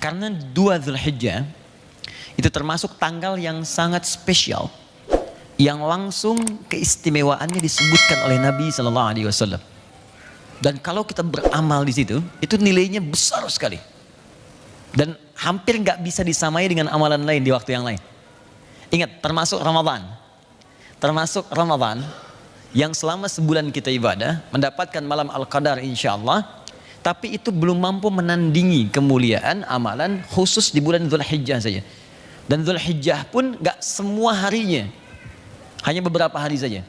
Karena 2 Dzulhijjah itu termasuk tanggal yang sangat spesial, yang langsung keistimewaannya disebutkan oleh Nabi Sallallahu Alaihi Wasallam. Dan kalau kita beramal di situ, itu nilainya besar sekali. Dan hampir nggak bisa disamai dengan amalan lain di waktu yang lain. Ingat, termasuk Ramadan. Termasuk Ramadan yang selama sebulan kita ibadah, mendapatkan malam Al-Qadar insya Allah, tapi itu belum mampu menandingi kemuliaan amalan khusus di bulan Dzulhijjah saja. Dan Dzulhijjah pun nggak semua harinya, hanya beberapa hari saja.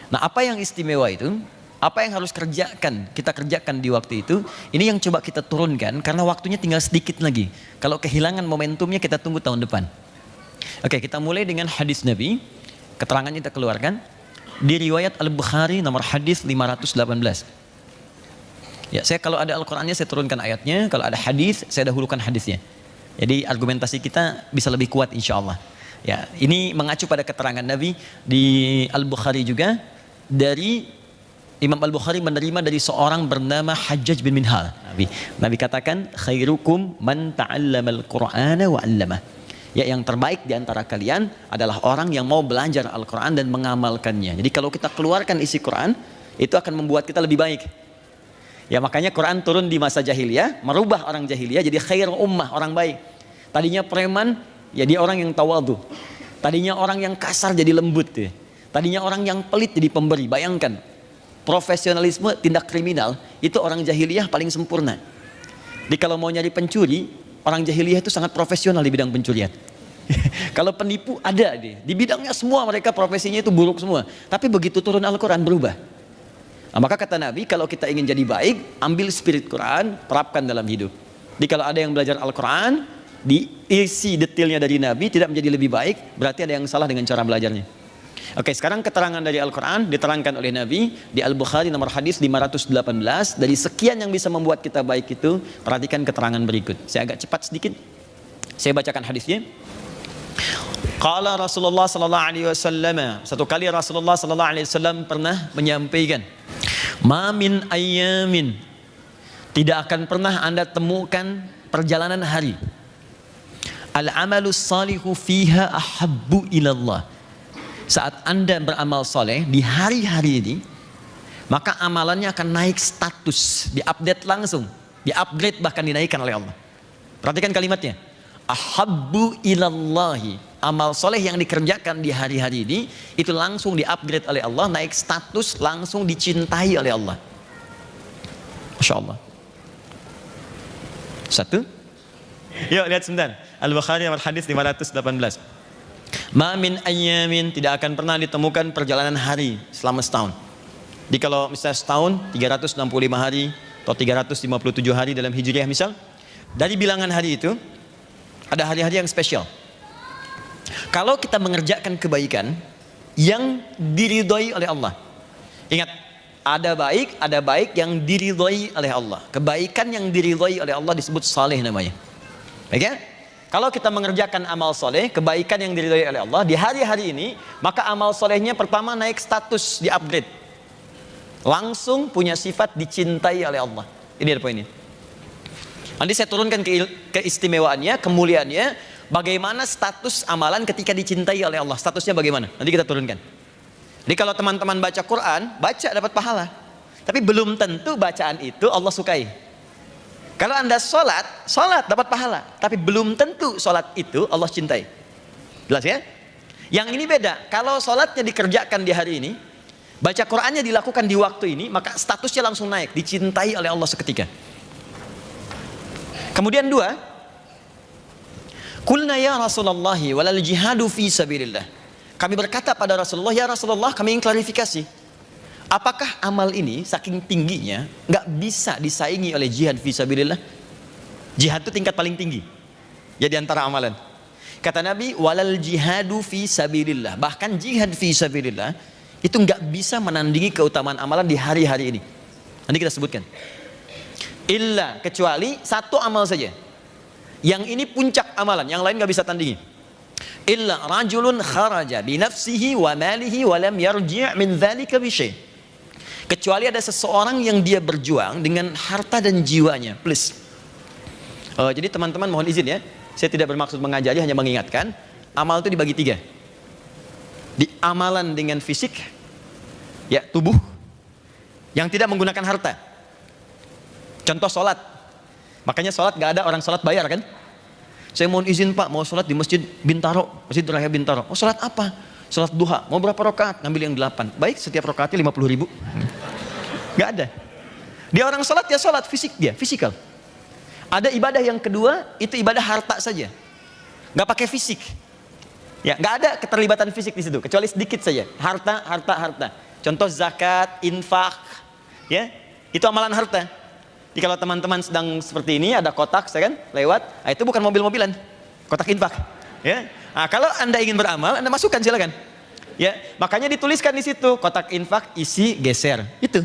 Nah, apa yang istimewa itu? Apa yang harus kita kerjakan di waktu itu? Ini yang coba kita turunkan karena waktunya tinggal sedikit lagi. Kalau kehilangan momentumnya kita tunggu tahun depan. Oke, kita mulai dengan hadis Nabi. Keterangannya kita keluarkan di riwayat Al-Bukhari nomor hadis 518. Ya, saya kalau ada Al-Qur'annya saya turunkan ayatnya, kalau ada hadis saya dahulukan hadisnya. Jadi argumentasi kita bisa lebih kuat insya Allah. Ya, ini mengacu pada keterangan Nabi di Al-Bukhari juga, dari Imam Al-Bukhari menerima dari seorang bernama Hajjaj bin Minhal. Nabi katakan, khairukum man ta'allamal Qur'ana wa 'allamah. Ya, yang terbaik di antara kalian adalah orang yang mau belajar Al-Quran dan mengamalkannya. Jadi kalau kita keluarkan isi Quran, itu akan membuat kita lebih baik. Ya, makanya Quran turun di masa jahiliyah, merubah orang jahiliyah jadi khair ummah, orang baik. Tadinya preman, ya dia orang yang tawadu. Tadinya orang yang kasar jadi lembut. Tadinya orang yang pelit jadi pemberi. Bayangkan, profesionalisme tindak kriminal itu orang jahiliyah paling sempurna. Jadi kalau mau nyari pencuri, orang jahiliyah itu sangat profesional di bidang pencurian. Kalau penipu ada di bidangnya semua, mereka profesinya itu buruk semua. Tapi begitu turun Al-Quran berubah. Nah, maka kata Nabi, kalau kita ingin jadi baik, ambil spirit Quran, terapkan dalam hidup. Jadi kalau ada yang belajar Al-Quran, diisi detailnya dari Nabi, tidak menjadi lebih baik, berarti ada yang salah dengan cara belajarnya. Oke, sekarang keterangan dari Al-Quran diterangkan oleh Nabi di Al-Bukhari nomor hadis 518. Dari sekian yang bisa membuat kita baik itu, perhatikan keterangan berikut. Saya agak cepat sedikit, saya bacakan hadisnya. Qala Rasulullah sallallahu alaihi wasallam, satu kali Rasulullah sallallahu alaihi wasallam pernah menyampaikan, ma min ayyamin, tidak akan pernah Anda temukan perjalanan hari, al-amalus salihu fiha ahabbu ilallah, saat Anda beramal soleh di hari-hari ini, maka amalannya akan naik status, diupdate langsung, diupgrade, bahkan dinaikkan oleh Allah. Perhatikan kalimatnya, ahabbu ilallahi. Amal soleh yang dikerjakan di hari-hari ini itu langsung diupgrade oleh Allah, naik status, langsung dicintai oleh Allah. Masya Allah. Satu. Yuk lihat sebentar. Al-Bukhari nomor hadis 518. Ma min ayyamin, tidak akan pernah ditemukan perjalanan hari selama setahun. Jadi kalau misalnya setahun 365 hari atau 357 hari dalam Hijriah misal, dari bilangan hari itu ada hari-hari yang spesial. Kalau kita mengerjakan kebaikan yang diridhoi oleh Allah. Ingat, ada baik yang diridhoi oleh Allah. Kebaikan yang diridhoi oleh Allah disebut saleh namanya. Baik ya? Kalau kita mengerjakan amal soleh, kebaikan yang diridhoi oleh Allah di hari-hari ini, maka amal solehnya pertama naik status, di-upgrade. Langsung punya sifat dicintai oleh Allah. Ini ada poinnya. Nanti saya turunkan keistimewaannya, kemuliaannya, bagaimana status amalan ketika dicintai oleh Allah. Statusnya bagaimana? Nanti kita turunkan. Jadi kalau teman-teman baca Quran, baca dapat pahala. Tapi belum tentu bacaan itu Allah sukai. Kalau Anda sholat dapat pahala, tapi belum tentu sholat itu Allah cintai. Jelas ya? Yang ini beda. Kalau sholatnya dikerjakan di hari ini, baca Qurannya dilakukan di waktu ini, maka statusnya langsung naik, dicintai oleh Allah seketika. Kemudian dua, qulna ya Rasulullah walal jihadu fi sabilillah. Kami berkata pada Rasulullah, ya Rasulullah, kami ingin klarifikasi. Apakah amal ini saking tingginya nggak bisa disaingi oleh jihad fisabilillah? Jihad itu tingkat paling tinggi ya di antara amalan. Kata Nabi, walal jihadu fisabilillah. Bahkan jihad fisabilillah itu nggak bisa menandingi keutamaan amalan di hari-hari ini. Nanti kita sebutkan. Illa, kecuali satu amal saja. Yang ini puncak amalan, yang lain nggak bisa tandingi. Illa rajulun kharaja bi nafsihi wa malihi wa lam yarji' min dzalika bi syai'. Kecuali ada seseorang yang dia berjuang dengan harta dan jiwanya, plus Jadi teman-teman mohon izin ya, saya tidak bermaksud mengajari, hanya mengingatkan. Amal itu dibagi 3. Di amalan dengan fisik, ya tubuh, yang tidak menggunakan harta. Contoh sholat. Makanya sholat gak ada orang sholat bayar kan? Saya mohon izin Pak, mau sholat di Masjid Bintaro, Masjid Raya Bintaro. Oh sholat apa? Sholat duha. Mau berapa rakaat? Ngambil yang 8. Baik, setiap rakaatnya 50.000. Gak ada. Dia orang sholat ya sholat, fisik dia, fisikal. Ada ibadah yang kedua, itu ibadah harta saja. Gak pakai fisik. Ya, gak ada keterlibatan fisik di situ, kecuali sedikit saja. Harta, harta, harta. Contoh zakat, infak, ya, itu amalan harta. Jadi kalau teman-teman sedang seperti ini, ada kotak, saya kan, lewat, itu bukan mobil-mobilan, kotak infak. Ya, nah, kalau anda ingin beramal, anda masukkan silakan. Ya, makanya dituliskan di situ, kotak infak isi geser, itu.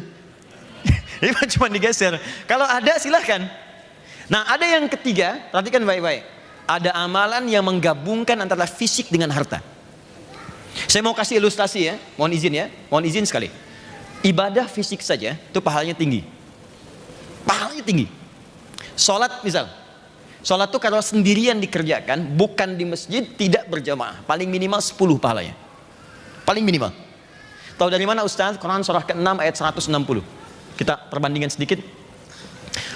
Ini cuma digeser. Kalau ada silahkan. Nah, ada yang ketiga, perhatikan baik-baik. Ada amalan yang menggabungkan antara fisik dengan harta. Saya mau kasih ilustrasi ya, mohon izin sekali. Ibadah fisik saja itu pahalanya tinggi. Pahalanya tinggi. Sholat misal, sholat itu kalau sendirian dikerjakan, bukan di masjid, tidak berjamaah, paling minimal 10 pahalanya. Paling minimal. Tahu dari mana Ustaz? Quran surah ke-6 ayat 160. Kita perbandingan sedikit.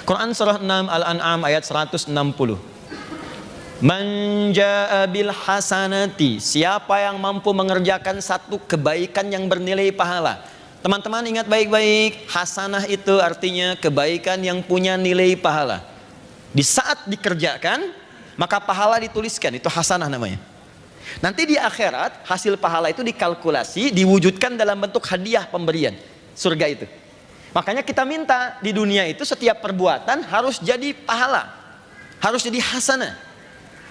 Quran surah 6 Al-An'am ayat 160. Man jaa bil hasanati, siapa yang mampu mengerjakan satu kebaikan yang bernilai pahala. Teman-teman ingat baik-baik, hasanah itu artinya kebaikan yang punya nilai pahala. Di saat dikerjakan, maka pahala dituliskan, itu hasanah namanya. Nanti di akhirat, hasil pahala itu dikalkulasi, diwujudkan dalam bentuk hadiah pemberian, surga itu. Makanya kita minta di dunia itu setiap perbuatan harus jadi pahala, harus jadi hasanah.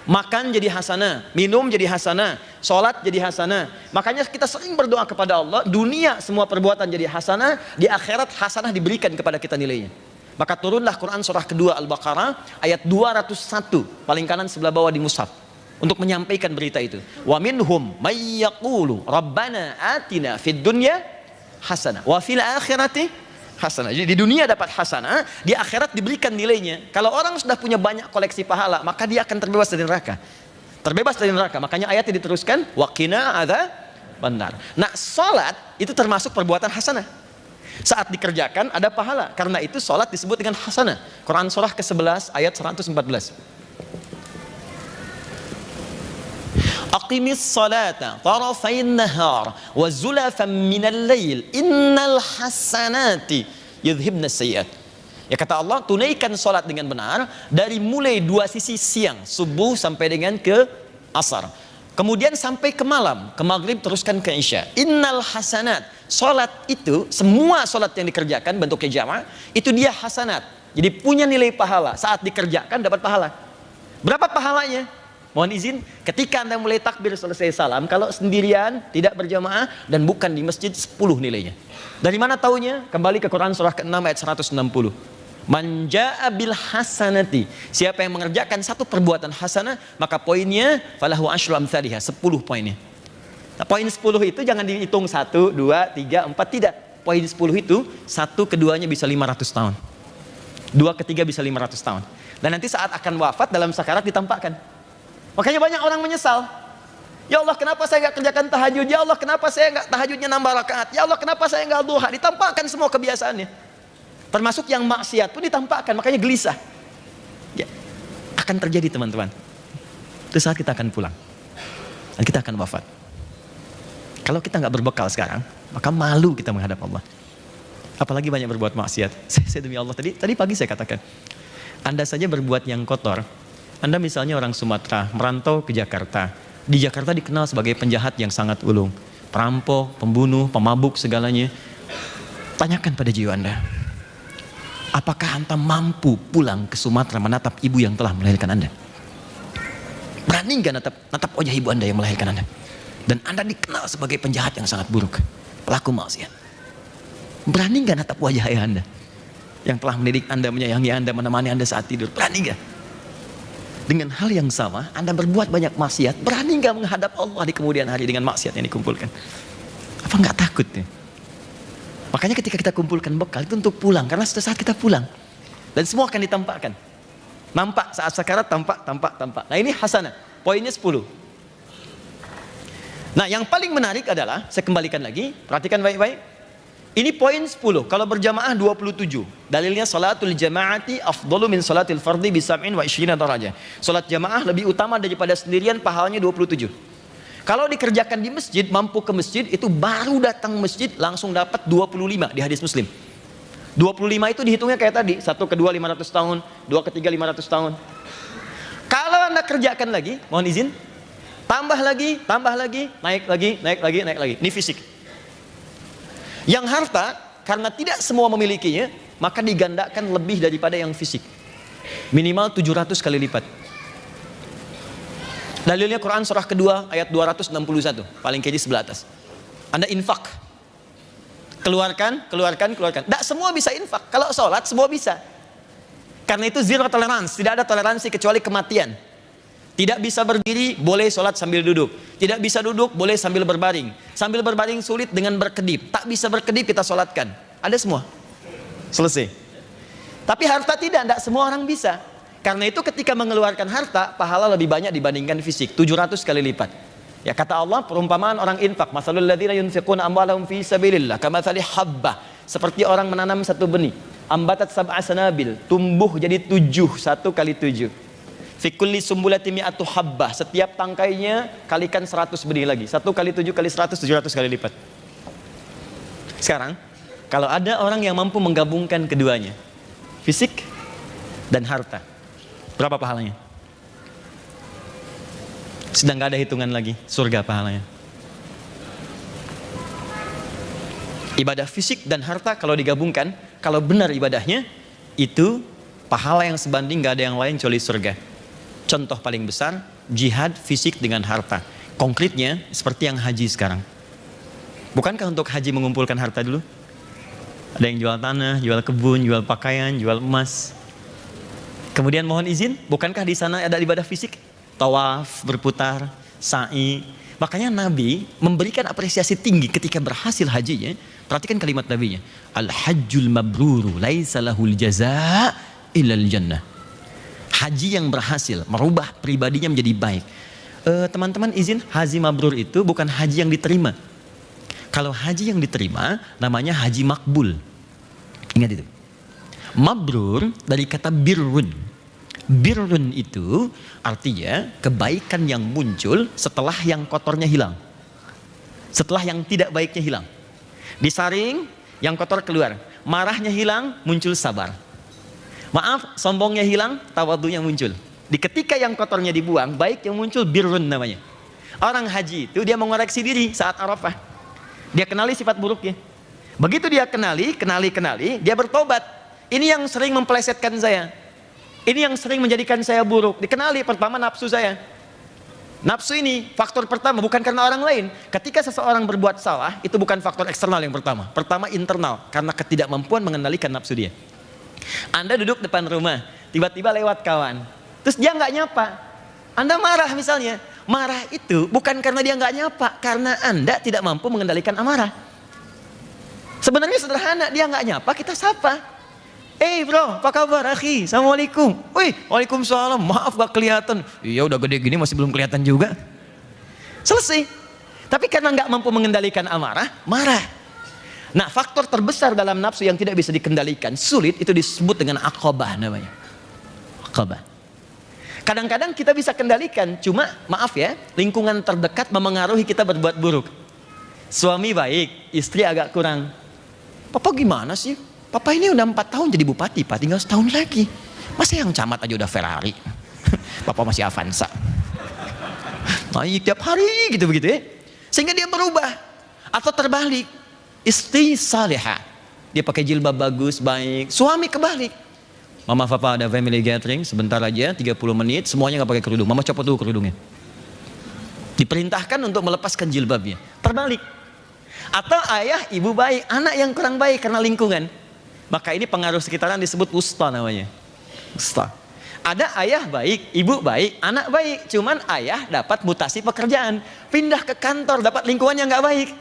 Makan jadi hasanah, minum jadi hasanah, sholat jadi hasanah. Makanya kita sering berdoa kepada Allah, dunia semua perbuatan jadi hasanah, di akhirat hasanah diberikan kepada kita nilainya. Maka turunlah Quran surah kedua Al-Baqarah ayat 201, paling kanan sebelah bawah di mushaf, untuk menyampaikan berita itu. Wa minhum may yaqulu rabbana atina fid dunya hasanah wa fil akhirati hasanah. Jadi di dunia dapat hasanah, di akhirat diberikan nilainya. Kalau orang sudah punya banyak koleksi pahala, maka dia akan terbebas dari neraka. Terbebas dari neraka. Makanya ayatnya diteruskan, waqina adzabannar. Nah, salat itu termasuk perbuatan hasanah. Saat dikerjakan ada pahala. Karena itu salat disebut dengan hasanah. Quran surah ke-11 ayat 114. Aqimis salata tarafain nahar wa zulafan minal lail innal hasanati yudhibnas sayyiat. Ya kata Allah, tunaikan salat dengan benar dari mulai 2 sisi siang, subuh sampai dengan ke asar. Kemudian sampai ke malam, ke maghrib teruskan ke isya. Innal hasanat, salat itu, semua salat yang dikerjakan bentuknya jamaah, itu dia hasanat. Jadi punya nilai pahala, saat dikerjakan dapat pahala. Berapa pahalanya? Mohon izin, ketika Anda mulai takbir selesai salam, kalau sendirian, tidak berjamaah, dan bukan di masjid, 10 nilainya. Dari mana taunya? Kembali ke Quran surah ke-6 ayat 160. Man jaa bil hasanati, siapa yang mengerjakan satu perbuatan hasanah, maka poinnya falahu asyru amsalihha, 10 poinnya. Nah, poin 10 itu jangan dihitung 1, 2, 3, 4, tidak. Poin 10 itu, 1 keduanya bisa 500 tahun. 2 ketiga bisa 500 tahun. Dan nanti saat akan wafat dalam sakarat ditampakkan. Makanya banyak orang menyesal. Ya Allah, kenapa saya nggak kerjakan tahajud? Ya Allah, kenapa saya nggak tahajudnya nambah rakaat? Ya Allah, kenapa saya nggak duha? Ditampakkan semua kebiasaannya. Termasuk yang maksiat pun ditampakkan. Makanya gelisah. Ya, akan terjadi teman-teman. Itu saat kita akan pulang. Dan kita akan wafat. Kalau kita nggak berbekal sekarang, maka malu kita menghadap Allah. Apalagi banyak berbuat maksiat. Saya demi Allah, tadi pagi saya katakan, Anda saja berbuat yang kotor. Anda misalnya orang Sumatera, merantau ke Jakarta. Di Jakarta dikenal sebagai penjahat yang sangat ulung. Perampok, pembunuh, pemabuk, segalanya. Tanyakan pada jiwa Anda. Apakah Anda mampu pulang ke Sumatera menatap ibu yang telah melahirkan Anda? Berani nggak natap wajah ibu Anda yang melahirkan Anda? Dan Anda dikenal sebagai penjahat yang sangat buruk. Pelaku maksiat. Berani nggak natap wajah ayah Anda? Yang telah mendidik Anda, menyayangi Anda, menemani Anda saat tidur. Berani nggak? Dengan hal yang sama, Anda berbuat banyak maksiat, berani nggak menghadap Allah di kemudian hari dengan maksiat yang dikumpulkan? Apa nggak takut ya? Makanya ketika kita kumpulkan bekal itu untuk pulang, karena suatu saat kita pulang dan semua akan ditampakkan. Nampak saat sakarat, tampak. Nah ini hasanah, poinnya 10. Nah yang paling menarik adalah, saya kembalikan lagi, perhatikan baik-baik. Ini poin 10, kalau berjamaah 27. Dalilnya salatul jamaati afdalu min salatil fardhi bi 27 darajah. Salat jamaah lebih utama daripada sendirian, pahalanya 27. Kalau dikerjakan di masjid, mampu ke masjid, itu baru datang masjid langsung dapat 25 di hadis Muslim. 25 itu dihitungnya kayak tadi, 1 ke 2 500 tahun, 2 ke 3 500 tahun. Kalau Anda kerjakan lagi, mohon izin, tambah lagi, naik lagi. Ini fisik. Yang harta, karena tidak semua memilikinya, maka digandakan lebih daripada yang fisik. Minimal 700 kali lipat. Dalilnya Quran surah kedua ayat 261, paling kiri sebelah atas. Anda infak. Keluarkan. Tidak semua bisa infak. Kalau sholat semua bisa. Karena itu zero tolerance. Tidak ada toleransi kecuali kematian. Tidak bisa berdiri, boleh sholat sambil duduk. Tidak bisa duduk, boleh sambil berbaring. Sambil berbaring sulit dengan berkedip. Tak bisa berkedip, kita sholatkan. Ada semua. Selesai. Tapi harta tidak semua orang bisa. Karena itu ketika mengeluarkan harta, pahala lebih banyak dibandingkan fisik. 700 kali lipat. Ya kata Allah, perumpamaan orang infak, masalul ladzina yunfiquna amwalahum fi sabilillah kamatsali habbah, seperti orang menanam satu benih, ambatat sab'a sanabil, tumbuh jadi 7, 1 kali 7. Fi kulli sumbulati mi'atu habbah, setiap tangkainya kalikan 100 benih lagi. 1 kali 7 kali 100, 700 kali lipat. Sekarang, kalau ada orang yang mampu menggabungkan keduanya, fisik dan harta, berapa pahalanya? Sedang gak ada hitungan lagi, surga pahalanya. Ibadah fisik dan harta kalau digabungkan, kalau benar ibadahnya, itu pahala yang sebanding gak ada yang lain kecuali surga. Contoh paling besar, jihad fisik dengan harta. Konkretnya, seperti yang haji sekarang. Bukankah untuk haji mengumpulkan harta dulu? Ada yang jual tanah, jual kebun, jual pakaian, jual emas. Kemudian mohon izin, bukankah di sana ada ibadah fisik? Tawaf, berputar, sa'i. Makanya Nabi memberikan apresiasi tinggi ketika berhasil hajinya. Perhatikan kalimat Nabinya. Al-hajjul mabruru laisa lahul jazaa illal jannah. Haji yang berhasil merubah pribadinya menjadi baik. Teman-teman izin, haji mabrur itu bukan haji yang diterima. Kalau haji yang diterima namanya haji makbul. Ingat itu. Mabrur dari kata birrun. Birrun itu artinya kebaikan yang muncul setelah yang kotornya hilang. Setelah yang tidak baiknya hilang. Disaring, yang kotor keluar. Marahnya hilang, muncul sabar. Maaf, sombongnya hilang, tawadunya muncul. Di ketika yang kotornya dibuang, baik yang muncul birrun namanya. Orang haji itu dia mengoreksi diri saat Arafah. Dia kenali sifat buruknya. Begitu dia kenali, dia bertobat. Ini yang sering mempelesetkan saya. Ini yang sering menjadikan saya buruk. Dikenali pertama nafsu saya. Nafsu ini faktor pertama, bukan karena orang lain. Ketika seseorang berbuat salah, itu bukan faktor eksternal yang pertama. Pertama internal, karena ketidakmampuan mengendalikan nafsu dia. Anda duduk depan rumah, tiba-tiba lewat kawan. Terus dia nggak nyapa. Anda marah misalnya. Marah itu bukan karena dia nggak nyapa, karena Anda tidak mampu mengendalikan amarah. Sebenarnya sederhana, dia nggak nyapa, kita sapa. Bro, apa kabar akhi? Assalamualaikum. Wih, waalaikumsalam. Maaf gak kelihatan. Iya udah gede gini masih belum kelihatan juga. Selesai. Tapi karena gak mampu mengendalikan amarah, marah. Nah, faktor terbesar dalam nafsu yang tidak bisa dikendalikan, sulit, itu disebut dengan aqabah namanya. Aqabah. Kadang-kadang kita bisa kendalikan, cuma maaf ya, lingkungan terdekat memengaruhi kita berbuat buruk. Suami baik, istri agak kurang. Papa gimana sih? Papa ini udah 4 tahun jadi bupati, Pak, tinggal setahun lagi. Masa yang camat aja udah Ferrari? Papa masih Avanza. Naik tiap hari gitu-begitu ya. Sehingga dia berubah. Atau terbalik. Istri salihah. Dia pakai jilbab bagus, baik. Suami kebalik. Mama papa ada family gathering, sebentar aja 30 menit, semuanya gak pakai kerudung. Mama copot dulu kerudungnya. Diperintahkan untuk melepaskan jilbabnya. Terbalik. Atau ayah, ibu baik, anak yang kurang baik karena lingkungan. Maka ini pengaruh sekitaran disebut wusta namanya. Wusta. Ada ayah baik, ibu baik, anak baik. Cuman ayah dapat mutasi pekerjaan. Pindah ke kantor, dapat lingkungan yang gak baik.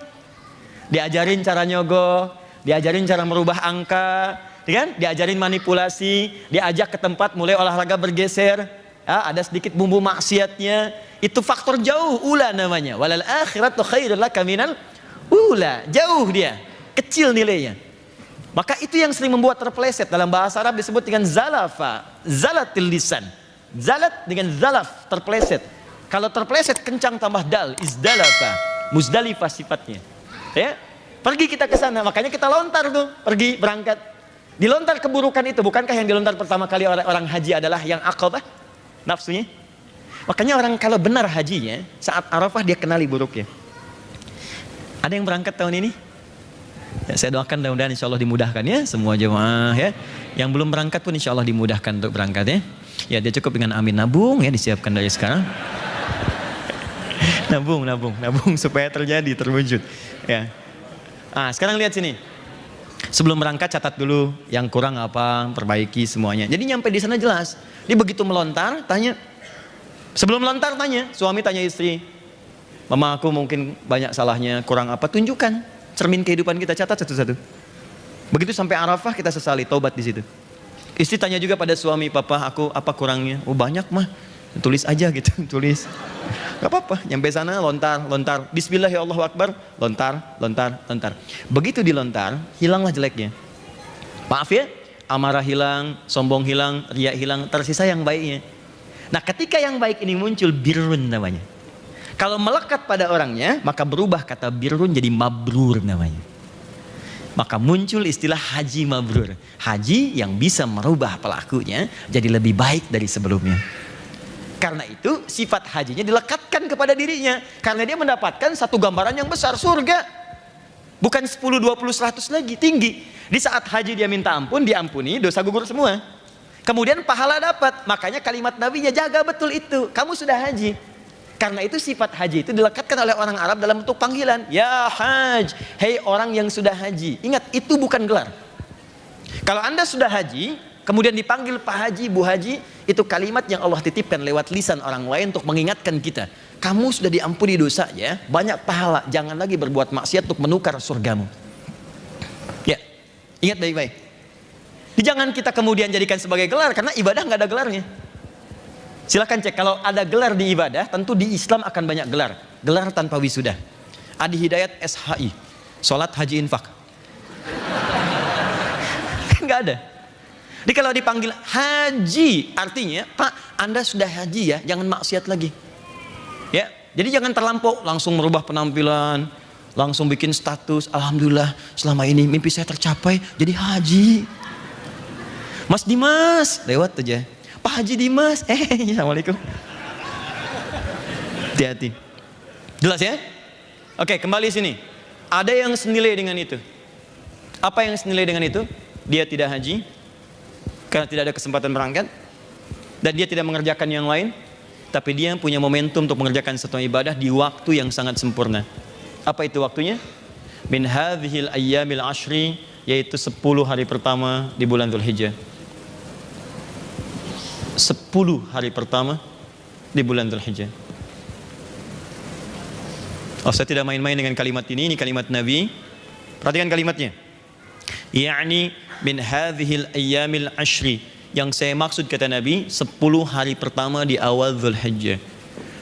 Diajarin cara nyogok, diajarin cara merubah angka. kan? Diajarin manipulasi, diajak ke tempat mulai olahraga bergeser, ya, ada sedikit bumbu maksiatnya. Itu faktor jauh, ula namanya. Walal akhiratu khairul laka minal ula. Jauh dia, kecil nilainya. Maka itu yang sering membuat terpeleset. Dalam bahasa Arab disebut dengan zalafa, zalatil lisan. Zalat dengan zalaf, terpeleset. Kalau terpeleset kencang tambah dal, izdalafa, muzdalifah sifatnya. Ya, pergi kita ke sana, makanya kita lontar tuh, pergi berangkat. Dilontar keburukan itu, bukankah yang dilontar pertama kali orang haji adalah yang aqabah, nafsunya? Makanya orang kalau benar hajinya, saat Arafah dia kenali buruknya. Ada yang berangkat tahun ini? Ya, saya doakan mudah-mudahan insya Allah dimudahkan ya, semua jemaah ya. Yang belum berangkat pun insya Allah dimudahkan untuk berangkat ya. Ya dia cukup dengan amin, nabung ya, disiapkan dari sekarang. nabung supaya terwujud ya. Ah, sekarang lihat sini. Sebelum berangkat catat dulu yang kurang apa, perbaiki semuanya. Jadi nyampe di sana jelas. Dia begitu melontar tanya. Sebelum melontar tanya, suami tanya istri, "Mama aku mungkin banyak salahnya, kurang apa?" Tunjukkan cermin kehidupan kita, catat satu-satu. Begitu sampai Arafah kita sesali, taubat di situ. Istri tanya juga pada suami, "Papa aku apa kurangnya?" "Oh banyak mah." Tulis aja gitu, tulis. Gak apa-apa, nyampe sana lontar. Bismillah ya Allahu Akbar, lontar. Begitu dilontar, hilanglah jeleknya. Maaf ya, amarah hilang, sombong hilang, riya hilang, tersisa yang baiknya. Nah ketika yang baik ini muncul, birrun namanya. Kalau melekat pada orangnya, maka berubah kata birrun jadi mabrur namanya. Maka muncul istilah haji mabrur. Haji yang bisa merubah pelakunya jadi lebih baik dari sebelumnya. Karena itu sifat hajinya dilekatkan kepada dirinya. Karena dia mendapatkan satu gambaran yang besar, surga. Bukan 10, 20, 100 lagi, tinggi. Di saat haji dia minta ampun, diampuni, dosa gugur semua. Kemudian pahala dapat. Makanya kalimat nabinya jaga betul itu. Kamu sudah haji. Karena itu sifat haji itu dilekatkan oleh orang Arab dalam bentuk panggilan. Ya haj, hei orang yang sudah haji. Ingat, itu bukan gelar. Kalau Anda sudah haji, kemudian dipanggil Pak Haji, Bu Haji, itu kalimat yang Allah titipkan lewat lisan orang lain untuk mengingatkan kita. Kamu sudah diampuni dosanya, banyak pahala, jangan lagi berbuat maksiat untuk menukar surgamu. Ya, ingat baik-baik. Jangan kita kemudian jadikan sebagai gelar, karena ibadah nggak ada gelarnya. Silakan cek, kalau ada gelar di ibadah, tentu di Islam akan banyak gelar. Gelar tanpa wisuda. Adi Hidayat SHI, Sholat Haji Infak. Nggak ada. Jadi kalau dipanggil haji, artinya Pak, Anda sudah haji ya, jangan maksiat lagi. Ya, jadi jangan terlampau langsung merubah penampilan, langsung bikin status, alhamdulillah selama ini mimpi saya tercapai, jadi haji. Mas Dimas, lewat aja. Pak Haji Dimas, assalamualaikum. Hati-hati. Jelas ya? Oke, kembali sini. Ada yang senilai dengan itu. Apa yang senilai dengan itu? Dia tidak haji, karena tidak ada kesempatan berangkat, dan dia tidak mengerjakan yang lain, tapi dia punya momentum untuk mengerjakan satu ibadah di waktu yang sangat sempurna. Apa itu waktunya? Min hadhil ayyamil ashri, yaitu 10 hari pertama di bulan Dzulhijjah. 10 hari pertama di bulan Dzulhijjah. Oh, saya tidak main-main dengan kalimat ini kalimat Nabi. Perhatikan kalimatnya. Ya'ni min hadhil ayyamil ashri, yang saya maksud kata Nabi 10 hari pertama di awal Dzulhijjah.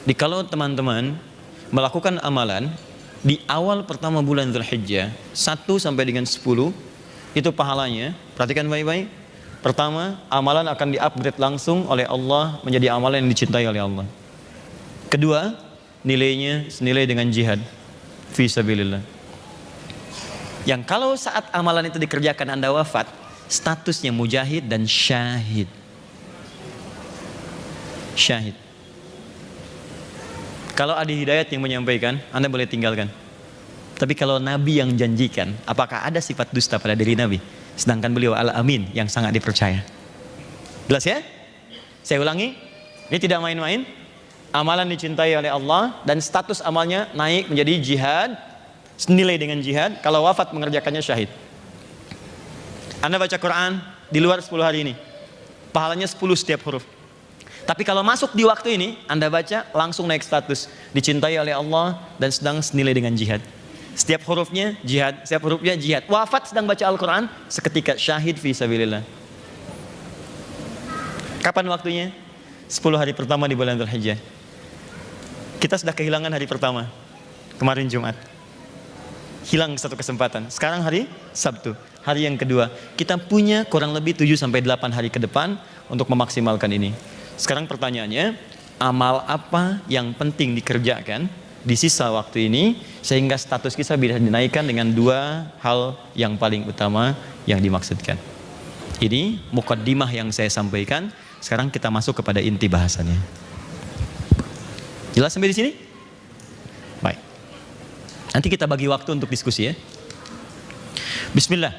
Jadi kalau teman-teman melakukan amalan di awal pertama bulan Dzulhijjah 1 sampai dengan 10, itu pahalanya, perhatikan baik-baik. Pertama, amalan akan di-upgrade langsung oleh Allah menjadi amalan yang dicintai oleh Allah. Kedua, nilainya senilai dengan jihad fi sabilillah. Yang kalau saat amalan itu dikerjakan Anda wafat, statusnya mujahid dan syahid. Syahid. Kalau Adi Hidayat yang menyampaikan, Anda boleh tinggalkan. Tapi kalau Nabi yang janjikan, apakah ada sifat dusta pada diri Nabi? Sedangkan beliau al-amin yang sangat dipercaya. Jelas ya? Saya ulangi, ini tidak main-main. Amalan dicintai oleh Allah dan status amalnya naik menjadi jihad, senilai dengan jihad. Kalau wafat mengerjakannya syahid. Anda baca Quran di luar 10 hari ini, pahalanya 10 setiap huruf. Tapi kalau masuk di waktu ini, Anda baca langsung naik status, dicintai oleh Allah dan sedang senilai dengan jihad. Setiap hurufnya jihad, setiap hurufnya jihad. Wafat sedang baca Al-Quran, seketika syahid fi sabilillah. Kapan waktunya? 10 hari pertama di bulan Dzulhijjah. Kita sudah kehilangan hari pertama, kemarin Jumat. Hilang satu kesempatan. Sekarang hari Sabtu, hari yang kedua. Kita punya kurang lebih 7-8 hari ke depan untuk memaksimalkan ini. Sekarang pertanyaannya, amal apa yang penting dikerjakan di sisa waktu ini sehingga status kita bisa dinaikkan dengan 2 hal yang paling utama yang dimaksudkan. Ini mukaddimah yang saya sampaikan. Sekarang kita masuk kepada inti bahasannya. Jelas sampai di sini? Baik. Nanti kita bagi waktu untuk diskusi ya. Bismillah.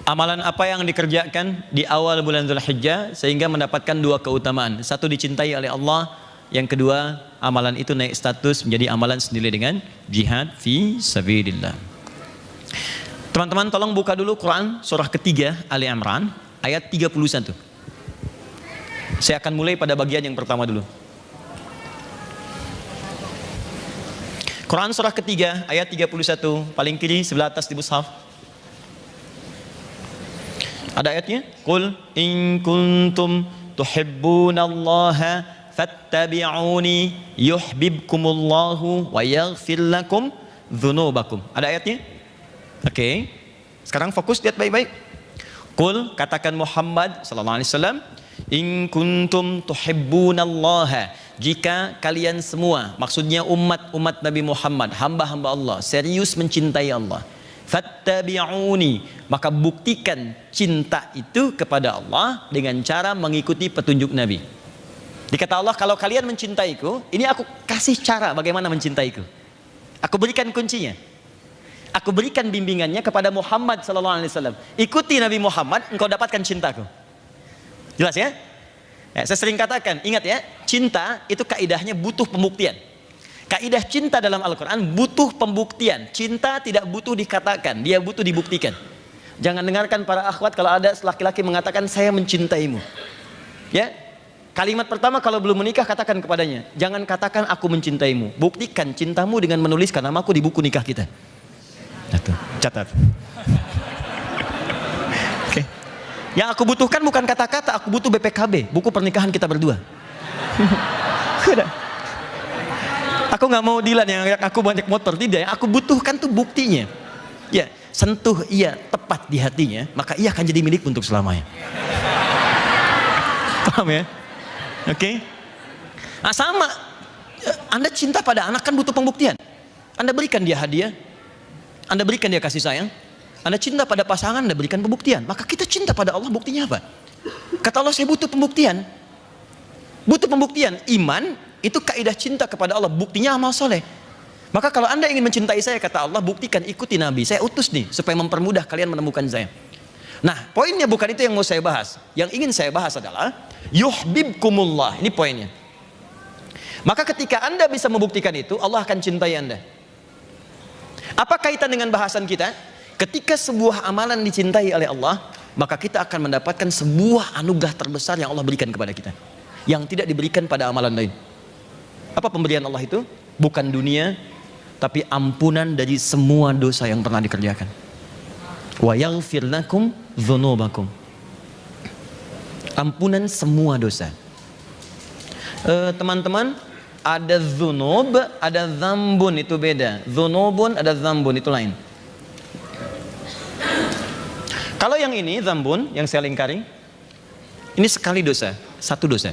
Amalan apa yang dikerjakan di awal bulan Dzulhijjah sehingga mendapatkan 2 keutamaan. Satu, dicintai oleh Allah. Yang kedua, amalan itu naik status menjadi amalan senilai dengan jihad fi sabilillah. Teman-teman tolong buka dulu Quran surah ketiga Ali Imran ayat 31. Saya akan mulai pada bagian yang pertama dulu. Quran surah ketiga ayat 31, paling kiri sebelah atas di mushaf. Ada ayatnya? Qul in kuntum tuhibbunallaha fattabi'uni yuhibbukumullahu wa yaghfir lakum dzunubakum. Ada ayatnya? Oke. Sekarang fokus, lihat baik-baik. Qul, katakan Muhammad sallallahu alaihi wasallam, in kuntum tuhibbunallaha, jika kalian semua, maksudnya umat Nabi Muhammad, hamba-hamba Allah, serius mencintai Allah, fattabi'uni, maka buktikan cinta itu kepada Allah dengan cara mengikuti petunjuk Nabi. Dikata Allah, kalau kalian mencintaiku, ini aku kasih cara bagaimana mencintaiku. Aku berikan kuncinya. Aku berikan bimbingannya kepada Muhammad sallallahu alaihi wasallam. Ikuti Nabi Muhammad, engkau dapatkan cintaku. Jelas ya? Saya sering katakan, ingat ya, cinta itu kaidahnya butuh pembuktian. Kaidah cinta dalam Al-Quran butuh pembuktian. Cinta tidak butuh dikatakan, dia butuh dibuktikan. Jangan dengarkan para akhwat kalau ada laki-laki mengatakan saya mencintaimu. Ya, kalimat pertama kalau belum menikah katakan kepadanya, jangan katakan aku mencintaimu. Buktikan cintamu dengan menuliskan namaku di buku nikah kita. Catat. Oke. Yang aku butuhkan bukan kata-kata, aku butuh BPKB, buku pernikahan kita berdua. Aku nggak mau Dilan yang aku banyak motor, tidak. Yang aku butuhkan tuh buktinya. Ya, sentuh ia tepat di hatinya, maka ia akan jadi milik untuk selamanya. Paham ya? Oke. Nah, sama. Anda cinta pada anak kan butuh pembuktian. Anda berikan dia hadiah, Anda berikan dia kasih sayang. Anda cinta pada pasangan, Anda berikan pembuktian. Maka kita cinta pada Allah, buktinya apa? Kata Allah, saya butuh pembuktian. Butuh pembuktian. Iman itu kaidah cinta kepada Allah, buktinya amal soleh. Maka kalau Anda ingin mencintai saya, kata Allah, buktikan, ikuti Nabi. Saya utus nih supaya mempermudah kalian menemukan saya. Nah, poinnya bukan itu yang mau saya bahas. Yang ingin saya bahas adalah yuhibbukumullah. Ini poinnya. Maka ketika Anda bisa membuktikan itu, Allah akan cintai Anda. Apa kaitan dengan bahasan kita? Ketika sebuah amalan dicintai oleh Allah, maka kita akan mendapatkan sebuah anugerah terbesar yang Allah berikan kepada kita, yang tidak diberikan pada amalan lain. Apa pemberian Allah itu? Bukan dunia, tapi ampunan dari semua dosa yang pernah dikerjakan. Wa yaghfir lakum dzunubakum. Ampunan semua dosa. Teman-teman, ada dzunub, ada dzambun, itu beda. Dzunubun, ada dzambun, itu lain. Kalau yang ini dzambun, yang saya lingkari, ini sekali dosa, satu dosa.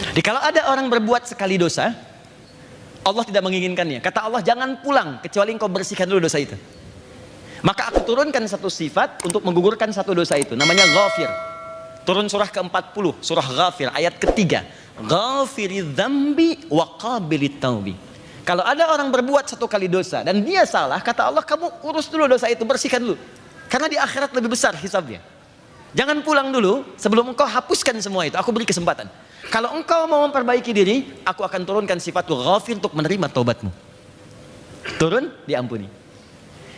Jadi kalau ada orang berbuat sekali dosa, Allah tidak menginginkannya. Kata Allah, jangan pulang kecuali engkau bersihkan dulu dosa itu. Maka aku turunkan satu sifat untuk menggugurkan satu dosa itu, namanya Ghafir. Turun surah ke-40, surah Ghafir, ayat ketiga. Ghafiri dzambi wa qabilit taubi. Kalau ada orang berbuat satu kali dosa dan dia salah, kata Allah, kamu urus dulu dosa itu, bersihkan dulu. Karena di akhirat lebih besar hisabnya. Jangan pulang dulu, sebelum engkau hapuskan semua itu, aku beri kesempatan. Kalau engkau mau memperbaiki diri, aku akan turunkan sifat Ghafir untuk menerima taubatmu. Turun, diampuni.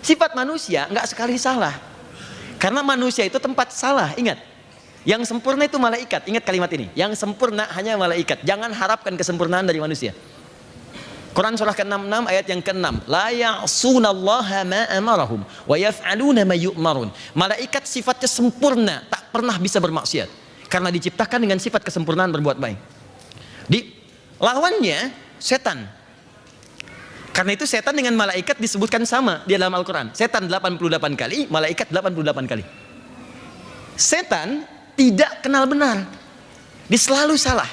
Sifat manusia enggak sekali salah. Karena manusia itu tempat salah, ingat. Yang sempurna itu malaikat, ingat kalimat ini. Yang sempurna hanya malaikat. Jangan harapkan kesempurnaan dari manusia. Quran surah ke-66 ayat yang ke-6. La ya'sunallaha ma amarahum wa yaf'aluna ma yu'marun. Malaikat sifatnya sempurna, tak pernah bisa bermaksiat. Karena diciptakan dengan sifat kesempurnaan berbuat baik. Lawannya setan. Karena itu setan dengan malaikat disebutkan sama di dalam Al-Quran. Setan 88 kali, malaikat 88 kali. Setan tidak kenal benar. Dia selalu salah.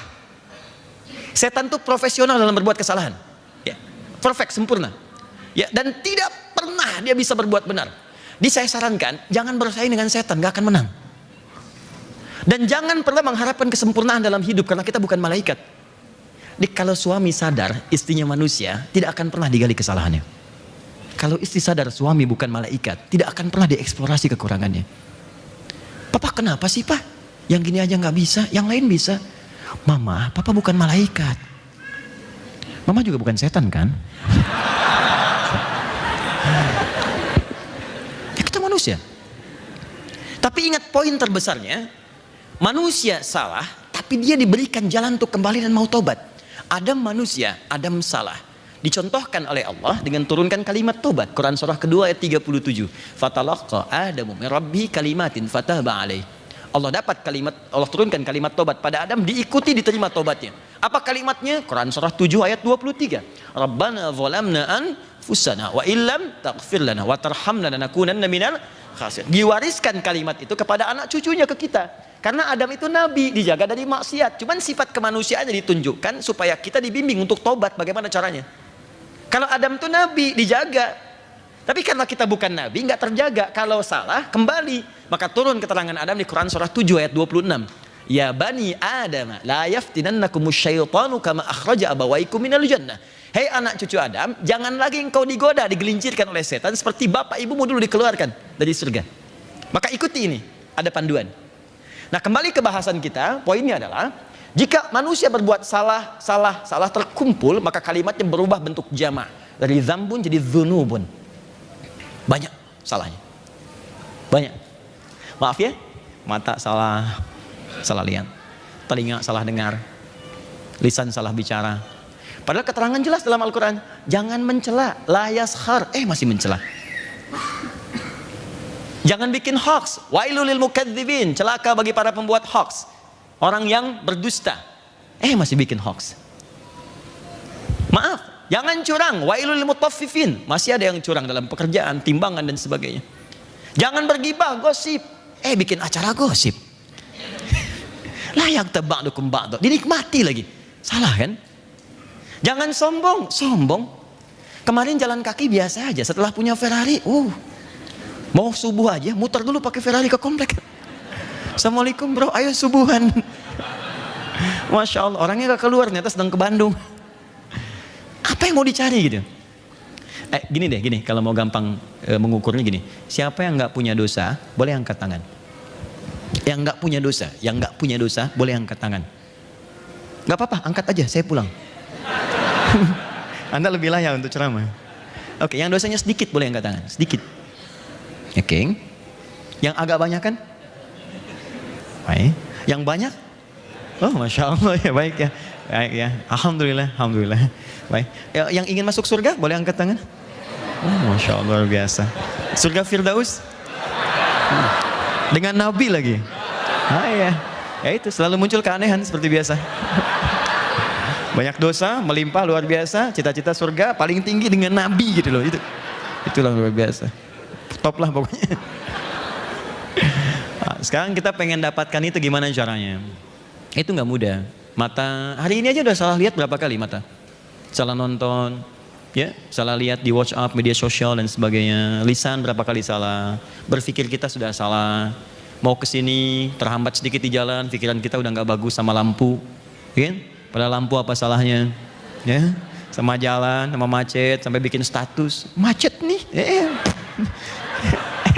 Setan itu profesional dalam berbuat kesalahan. Ya, perfect, sempurna. Ya, dan tidak pernah dia bisa berbuat benar. Jadi saya sarankan, jangan bersaing dengan setan, gak akan menang. Dan jangan pernah mengharapkan kesempurnaan dalam hidup, karena kita bukan malaikat. Jadi kalau suami sadar istrinya manusia, tidak akan pernah digali kesalahannya. Kalau istri sadar suami bukan malaikat, tidak akan pernah dieksplorasi kekurangannya. Papa kenapa sih pak? Yang gini aja gak bisa, yang lain bisa. Mama, papa bukan malaikat. Mama juga bukan setan kan? Ya kita manusia. Tapi ingat poin terbesarnya, manusia salah, tapi dia diberikan jalan untuk kembali dan mau tobat. Adam manusia, Adam salah. Dicontohkan oleh Allah dengan turunkan kalimat tobat. Quran surah kedua ayat 37. Fatalaqa Adamu min Rabbihi kalimatin fataba alaih. Allah dapat kalimat, Allah turunkan kalimat tobat pada Adam, diikuti diterima tobatnya. Apa kalimatnya? Quran surah 7 ayat 23. Rabbana zalamna anfusana wa illam taghfir lana wa tarhamna lanakunanna minal khasirin. Diwariskan kalimat itu kepada anak cucunya ke kita. Karena Adam itu nabi, dijaga dari maksiat. Cuman sifat kemanusiaannya ditunjukkan supaya kita dibimbing untuk tobat. Bagaimana caranya? Kalau Adam itu nabi, dijaga. Tapi karena kita bukan nabi, nggak terjaga. Kalau salah, kembali. Maka turun keterangan Adam di Quran surah 7 ayat 26. Ya bani Adam, la yaftinannakumus syaitanu kama akhraja abawaikum minal jannah. Hei anak cucu Adam, jangan lagi engkau digoda, digelincirkan oleh setan seperti bapak ibumu dulu dikeluarkan dari surga. Maka ikuti ini, ada panduan. Nah kembali ke bahasan kita, poinnya adalah jika manusia berbuat salah terkumpul, maka kalimatnya berubah bentuk jama' dari zambun jadi dzunubun. Banyak salahnya, banyak. Maaf ya, mata salah lihat, telinga salah dengar, lisan salah bicara. Padahal keterangan jelas dalam Al-Quran, jangan mencela, la yaskhar, masih mencela. Jangan bikin hoax, wailul lil mukadzibin, celaka bagi para pembuat hoax, orang yang berdusta, masih bikin hoax. Maaf, jangan curang, wailul lil mutaffifin, masih ada yang curang dalam pekerjaan, timbangan dan sebagainya. Jangan bergibah, gosip, bikin acara gosip. Layak taba'dukum ba'du, dinikmati lagi. Salah kan? Jangan sombong. Kemarin jalan kaki biasa aja, setelah punya Ferrari, mau subuh aja, muter dulu pakai Ferrari ke komplek. Assalamualaikum bro, ayo subuhan. Masya Allah, orangnya gak keluar, ternyata sedang ke Bandung. Apa yang mau dicari gitu? Gini, kalau mau gampang mengukurnya gini. Siapa yang gak punya dosa, boleh angkat tangan. Yang gak punya dosa, boleh angkat tangan. Gak apa-apa, angkat aja, saya pulang. Anda lebih layak untuk ceramah. Oke, yang dosanya sedikit boleh angkat tangan, sedikit. Oke. Yang agak banyak kan? Baik. Yang banyak? Oh, Masya Allah ya, baik ya. Baik ya. Alhamdulillah. Baik. Yang ingin masuk surga boleh angkat tangan? Oh, Masya Allah, luar biasa. Surga Firdaus? Dengan Nabi lagi. Ya itu selalu muncul keanehan seperti biasa. Banyak dosa, melimpah luar biasa, cita-cita surga paling tinggi dengan Nabi gitu loh. Itulah luar biasa. Top lah pokoknya. Sekarang kita pengen dapatkan itu, gimana caranya? Itu nggak mudah. Mata hari ini aja udah salah lihat berapa kali mata? Salah nonton, ya, salah lihat di WhatsApp, media sosial dan sebagainya. Lisan berapa kali salah? Berpikir kita sudah salah. Mau kesini terhambat sedikit di jalan, pikiran kita udah nggak bagus sama lampu, kan? Padahal lampu apa salahnya? Ya, sama jalan, sama macet, sampai bikin status macet nih.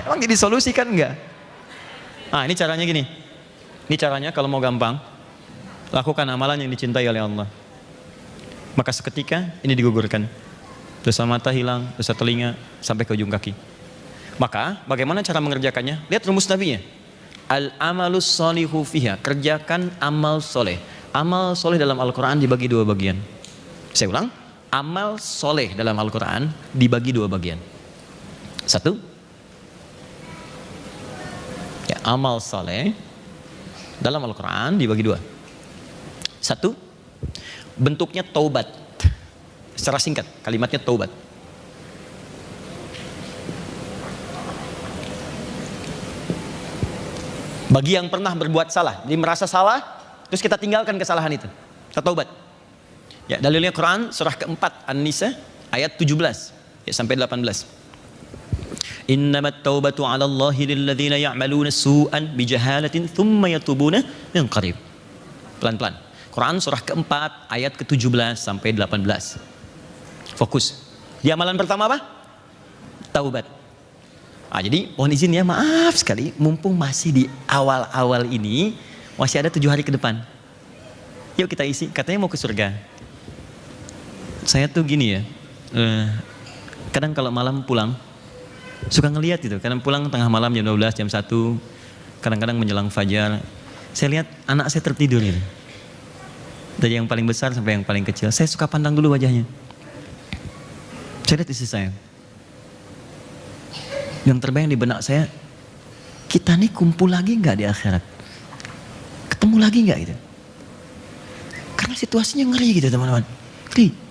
Emang jadi solusi kan enggak? Ini caranya gini. Ini caranya kalau mau gampang, lakukan amalan yang dicintai oleh Allah. Maka seketika ini digugurkan. Dosa mata hilang, dosa telinga sampai ke ujung kaki. Maka bagaimana cara mengerjakannya? Lihat rumus Nabinya. Al-amalus solihu fiha, kerjakan amal soleh. Amal soleh dalam Al-Quran dibagi dua bagian. Saya ulang, Amal soleh dalam Al-Quran dibagi dua bagian. Satu, ya, amal soleh dalam Al-Quran dibagi dua. Satu, bentuknya taubat. Secara singkat, kalimatnya taubat. Bagi yang pernah berbuat salah, jadi merasa salah, terus kita tinggalkan kesalahan itu, kita taubat. Ya, dalilnya Quran surah keempat An-Nisa ayat 17 ya, sampai 18. Innamat taubatu 'ala Allahi lilladzina ya'maluna su'an bijahalatin thumma yatubuna min qarib. Pelan-pelan. Quran surah keempat ayat ke-17 sampai 18. Fokus. Di amalan pertama apa? Taubat. Jadi mohon izin ya, maaf sekali, mumpung masih di awal-awal ini, masih ada 7 hari ke depan. Yuk kita isi, katanya mau ke surga. Saya tuh gini ya, kadang kalau malam pulang, suka ngelihat gitu, kadang pulang tengah malam jam 12, jam 1, kadang-kadang menjelang fajar, saya lihat anak saya tertidur gitu. Dari yang paling besar sampai yang paling kecil, saya suka pandang dulu wajahnya. Saya lihat istri saya. Yang terbayang di benak saya, kita nih kumpul lagi nggak di akhirat? Ketemu lagi nggak gitu? Karena situasinya ngeri gitu teman-teman. Ngeri.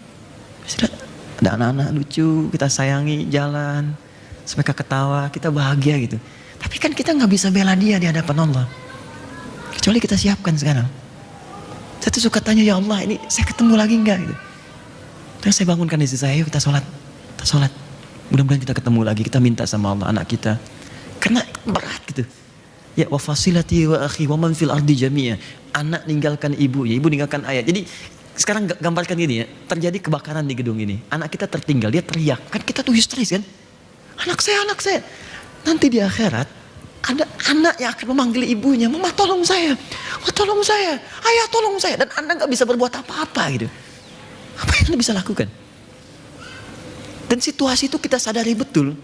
Ada anak-anak lucu, kita sayangi, jalan, mereka ketawa, kita bahagia gitu. Tapi kan kita nggak bisa bela dia di hadapan Allah. Kecuali kita siapkan sekarang. Saya tuh suka tanya, ya Allah, ini saya ketemu lagi nggak gitu? Terus saya bangunkan istri saya, yuk kita sholat, kita sholat. Mudah-mudahan kita ketemu lagi, kita minta sama Allah anak kita. Karena berat gitu. Ya, wa fasilati wa akhi wa man fil ardi jami'a. Anak ninggalkan ibu, ya ibu ninggalkan ayah. Jadi sekarang gambarkan gini ya, terjadi kebakaran di gedung ini. Anak kita tertinggal, dia teriak. Kan kita tuh histeris kan? Anak saya, anak saya. Nanti di akhirat ada anak yang akan memanggil ibunya, "Mama tolong saya, oh, tolong saya, ayah tolong saya." Dan anak gak bisa berbuat apa-apa gitu. Apa yang anda bisa lakukan? Dan situasi itu kita sadari betul.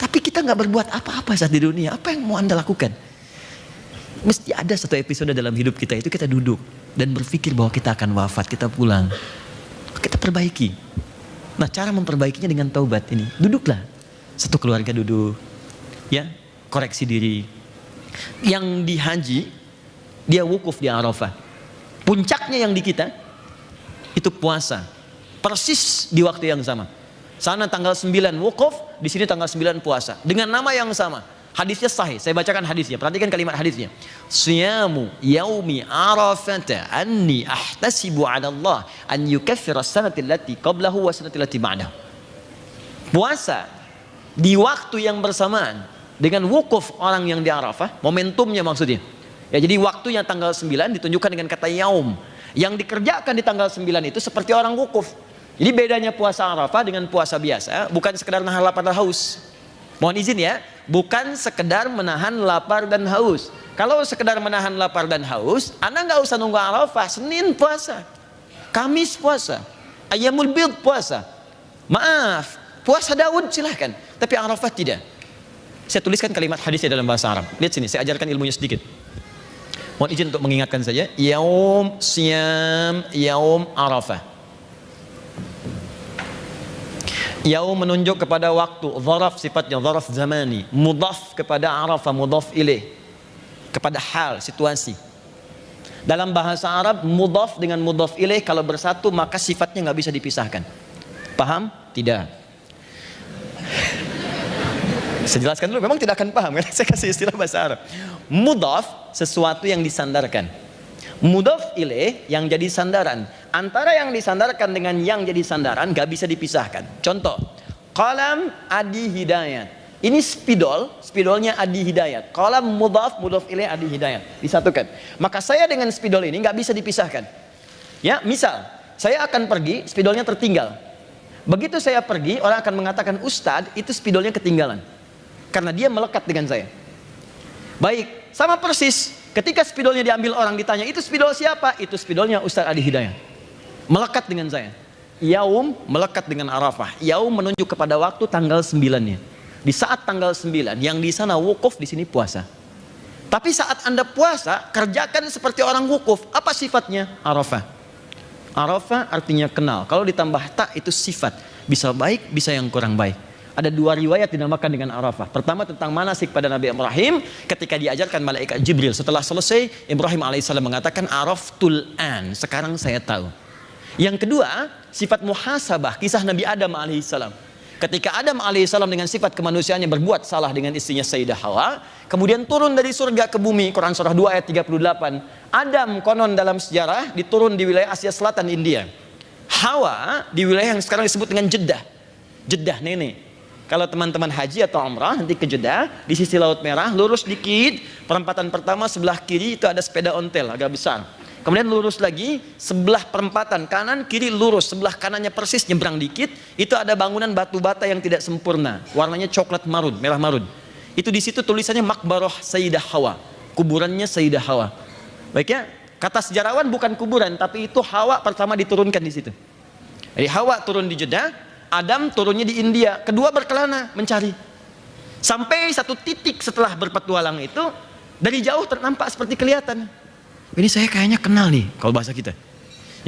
Tapi kita gak berbuat apa-apa saat di dunia. Apa yang mau anda lakukan? Mesti ada satu episode dalam hidup kita itu kita duduk dan berpikir bahwa kita akan wafat, kita pulang. Kita perbaiki. Nah, cara memperbaikinya dengan taubat ini. Duduklah. Satu keluarga duduk. Ya, koreksi diri. Yang di haji, dia wukuf di Arafah. Puncaknya yang di kita, itu puasa. Persis di waktu yang sama. Sana tanggal 9 wukuf, di sini tanggal 9 puasa. Dengan nama yang sama. Hadisnya sahih, saya bacakan hadisnya. Perhatikan kalimat hadisnya. Siyamu yaumi arafata anni ahtasibu 'ala Allah an yukaffira as-sanata allati qablahu wa as-sanata allati ba'dahu. Puasa di waktu yang bersamaan dengan wukuf orang yang di Arafah, momentumnya maksudnya. Ya, jadi waktunya tanggal 9 ditunjukkan dengan kata yaum. Yang dikerjakan di tanggal 9 itu seperti orang wukuf. Jadi bedanya puasa Arafah dengan puasa biasa, bukan sekedar nahan lapar dan haus. Mohon izin ya, bukan sekedar menahan lapar dan haus. Kalau sekedar menahan lapar dan haus, Anda nggak usah nunggu Arafah. Senin puasa, Kamis puasa, Ayyamul Bid puasa. Maaf, puasa Daud silahkan, tapi Arafah tidak. Saya tuliskan kalimat hadisnya dalam bahasa Arab. Lihat sini, saya ajarkan ilmunya sedikit. Mohon izin untuk mengingatkan saja. Yaum Siyam Yaum Arafah. Yaum menunjuk kepada waktu, zaraf sifatnya zaraf zamani, mudhaf kepada Arafah, mudhaf ilaih, kepada hal, situasi. Dalam bahasa Arab, mudhaf dengan mudhaf ilaih kalau bersatu maka sifatnya nggak bisa dipisahkan. Paham? Tidak. Saya jelaskan dulu, memang tidak akan paham kan? Saya kasih istilah bahasa Arab. Mudhaf sesuatu yang disandarkan. Mudhaf ilaih yang jadi sandaran. Antara yang disandarkan dengan yang jadi sandaran gak bisa dipisahkan. Contoh, qalam Adi Hidayat. Ini spidol, spidolnya Adi Hidayat. Qalam mudhaf, mudhaf ilaih Adi Hidayat. Disatukan. Maka saya dengan spidol ini gak bisa dipisahkan. Ya, misal saya akan pergi, spidolnya tertinggal. Begitu saya pergi, orang akan mengatakan, "Ustadz, itu spidolnya ketinggalan." Karena dia melekat dengan saya. Baik, sama persis. Ketika spidolnya diambil orang, ditanya, "Itu spidol siapa?" Itu spidolnya Ustadz Adi Hidayat. Melekat dengan saya. Yaum melekat dengan Arafah. Yaum menunjuk kepada waktu tanggal 9-nya. Di saat tanggal 9, yang di sana wukuf, di sini puasa. Tapi saat Anda puasa, kerjakan seperti orang wukuf. Apa sifatnya? Arafah. Arafah artinya kenal. Kalau ditambah ta itu sifat. Bisa baik, bisa yang kurang baik. Ada dua riwayat dinamakan dengan Arafah. Pertama tentang manasik pada Nabi Ibrahim ketika diajarkan malaikat Jibril. Setelah selesai, Ibrahim alaihissalam mengatakan Araftul an. Sekarang saya tahu. Yang kedua, sifat muhasabah, kisah Nabi Adam alaihissalam. Ketika Adam alaihissalam dengan sifat kemanusiaannya berbuat salah dengan istrinya Sayyidah Hawa, kemudian turun dari surga ke bumi, Quran surah 2 ayat 38. Adam konon dalam sejarah diturun di wilayah Asia Selatan India. Hawa di wilayah yang sekarang disebut dengan Jeddah. Jeddah nenek. Kalau teman-teman haji atau umrah nanti ke Jeddah, di sisi Laut Merah, lurus dikit, perempatan pertama sebelah kiri itu ada sepeda ontel agak besar. Kemudian lurus lagi, sebelah perempatan kanan kiri lurus, sebelah kanannya persis nyebrang dikit, itu ada bangunan batu bata yang tidak sempurna, warnanya coklat marun, merah marun. Itu di situ tulisannya Makbaroh Sayyidah Hawa, kuburannya Sayyidah Hawa. Baik ya, kata sejarawan bukan kuburan, tapi itu Hawa pertama diturunkan di situ. Jadi Hawa turun di Jeddah, Adam turunnya di India, kedua berkelana mencari. Sampai satu titik setelah berpetualang itu, dari jauh ternampak seperti kelihatan. Ini saya kayaknya kenal nih, kalau bahasa kita.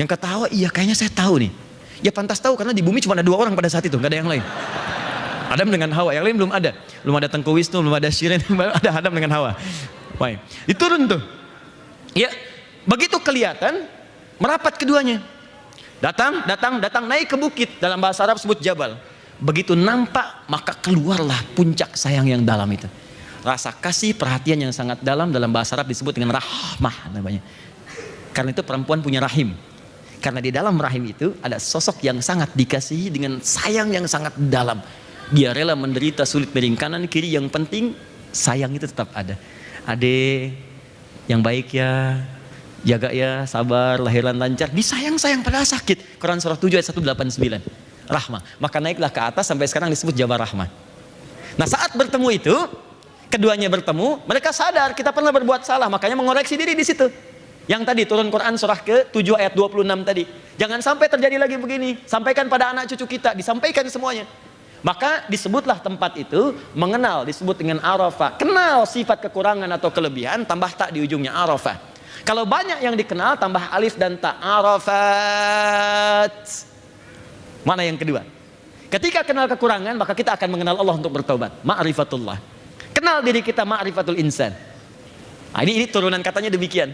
Yang kata Hawa, iya kayaknya saya tahu nih. Ya pantas tahu karena di bumi cuma ada dua orang pada saat itu, nggak ada yang lain. Adam dengan Hawa, yang lain belum ada. Belum ada Tengku Wisnu, belum ada Shirin, ada Adam dengan Hawa. Baik, diturun tuh. Ya, begitu kelihatan, merapat keduanya. Datang, naik ke bukit, dalam bahasa Arab sebut jabal. Begitu nampak, maka keluarlah puncak sayang yang dalam itu. Rasa kasih, perhatian yang sangat dalam bahasa Arab disebut dengan rahmah namanya. Karena itu perempuan punya rahim. Karena di dalam rahim itu ada sosok yang sangat dikasihi dengan sayang yang sangat dalam. Dia rela menderita sulit miring kanan kiri, yang penting sayang itu tetap ada. Adek yang baik ya, jaga ya, sabar, lahiran lancar, disayang-sayang pada sakit. Quran surah 7 ayat 189. Rahmah. Maka naiklah ke atas sampai sekarang disebut Jabal Rahmah. Nah saat bertemu itu, keduanya bertemu, mereka sadar kita pernah berbuat salah, makanya mengoreksi diri di situ. Yang tadi turun Quran surah ke-7 ayat 26 tadi. Jangan sampai terjadi lagi begini, sampaikan pada anak cucu kita, disampaikan semuanya. Maka disebutlah tempat itu mengenal, disebut dengan Arafah. Kenal sifat kekurangan atau kelebihan, tambah tak di ujungnya Arafah. Kalau banyak yang dikenal, tambah alif dan ta, Arafat. Mana yang kedua? Ketika kenal kekurangan, maka kita akan mengenal Allah untuk bertobat. Ma'rifatullah. Kenal diri kita, ma'rifatul insan. Nah, ini turunan katanya demikian.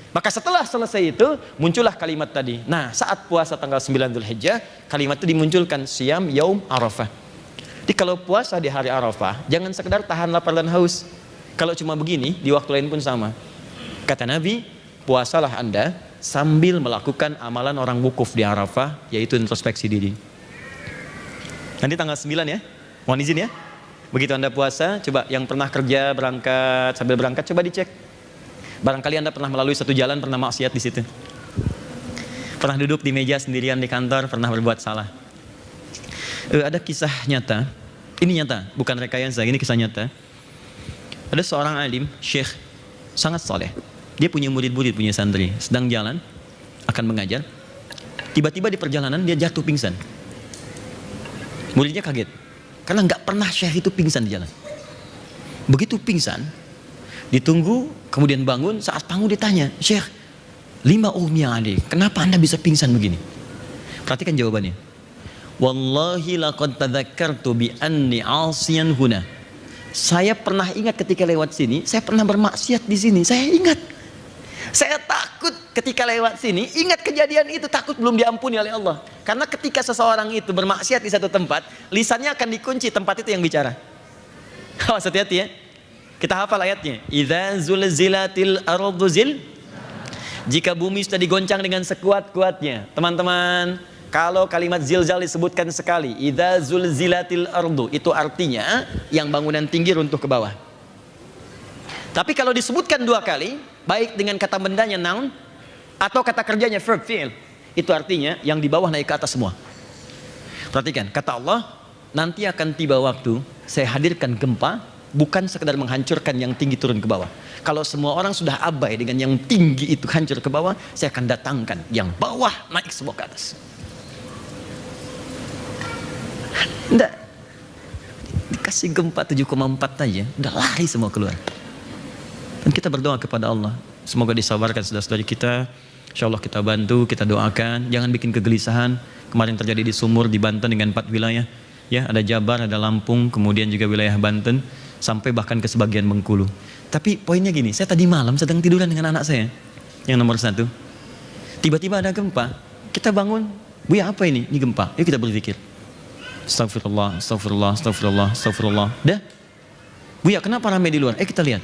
Maka setelah selesai itu, muncullah kalimat tadi. Nah, saat puasa tanggal 9 Dzulhijjah, kalimat itu dimunculkan, Siyam Yaum Arafah. Jadi kalau puasa di hari Arafah, jangan sekedar tahan lapar dan haus. Kalau cuma begini, di waktu lain pun sama. Kata Nabi, puasalah Anda sambil melakukan amalan orang wukuf di Arafah, yaitu introspeksi diri. Nanti tanggal 9 ya, mohon izin ya. Begitu Anda puasa, coba yang pernah kerja, berangkat, sambil berangkat coba dicek. Barangkali Anda pernah melalui satu jalan, pernah maksiat di situ. Pernah duduk di meja sendirian di kantor, pernah berbuat salah. Ada kisah nyata, ini nyata, bukan rekayasa, ini kisah nyata. Ada seorang alim, syekh, sangat soleh. Dia punya murid-murid, punya santri, sedang jalan, akan mengajar. Tiba-tiba di perjalanan dia jatuh pingsan. Muridnya kaget. Karena nggak pernah syekh itu pingsan di jalan. Begitu pingsan, ditunggu, kemudian bangun, saat bangun ditanya, Syekh, 5 ummi adik, kenapa Anda bisa pingsan begini? Perhatikan jawabannya. Wallahi laqad tadzakartu bi anni 'asiyan huna. Saya pernah ingat ketika lewat sini, saya pernah bermaksiat di sini, saya ingat. Saya takut ketika lewat sini, ingat kejadian itu, takut belum diampuni oleh Allah. Karena ketika seseorang itu bermaksiat di satu tempat, lisannya akan dikunci, tempat itu yang bicara. Awas, hati-hati ya. Kita hafal ayatnya. Idza zulzilatil ardu zil. Jika bumi sudah digoncang dengan sekuat-kuatnya. Teman-teman, kalau kalimat zilzal disebutkan sekali, idza zulzilatil ardu, itu artinya yang bangunan tinggi runtuh ke bawah. Tapi kalau disebutkan 2 kali, baik dengan kata bendanya noun atau kata kerjanya verb fi'il, itu artinya yang di bawah naik ke atas semua. Perhatikan, kata Allah, nanti akan tiba waktu saya hadirkan gempa, bukan sekedar menghancurkan yang tinggi turun ke bawah. Kalau semua orang sudah abai dengan yang tinggi itu hancur ke bawah, saya akan datangkan yang bawah naik semua ke atas. Enggak, dikasih gempa 7,4 aja, udah lari semua keluar. Dan kita berdoa kepada Allah, semoga disabarkan saudara-saudari kita, Insya Allah kita bantu, kita doakan, jangan bikin kegelisahan. Kemarin terjadi di Sumur, di Banten dengan 4 wilayah. Ya, ada Jabar, ada Lampung, kemudian juga wilayah Banten, sampai bahkan ke sebagian Bengkulu. Tapi poinnya gini, saya tadi malam sedang tiduran dengan anak saya, yang nomor 1. Tiba-tiba ada gempa, kita bangun, Buya apa ini? Ini gempa. Yuk kita berpikir. Astagfirullah, astagfirullah, astagfirullah, astagfirullah. Dah. Buya kenapa ramai di luar? Kita lihat.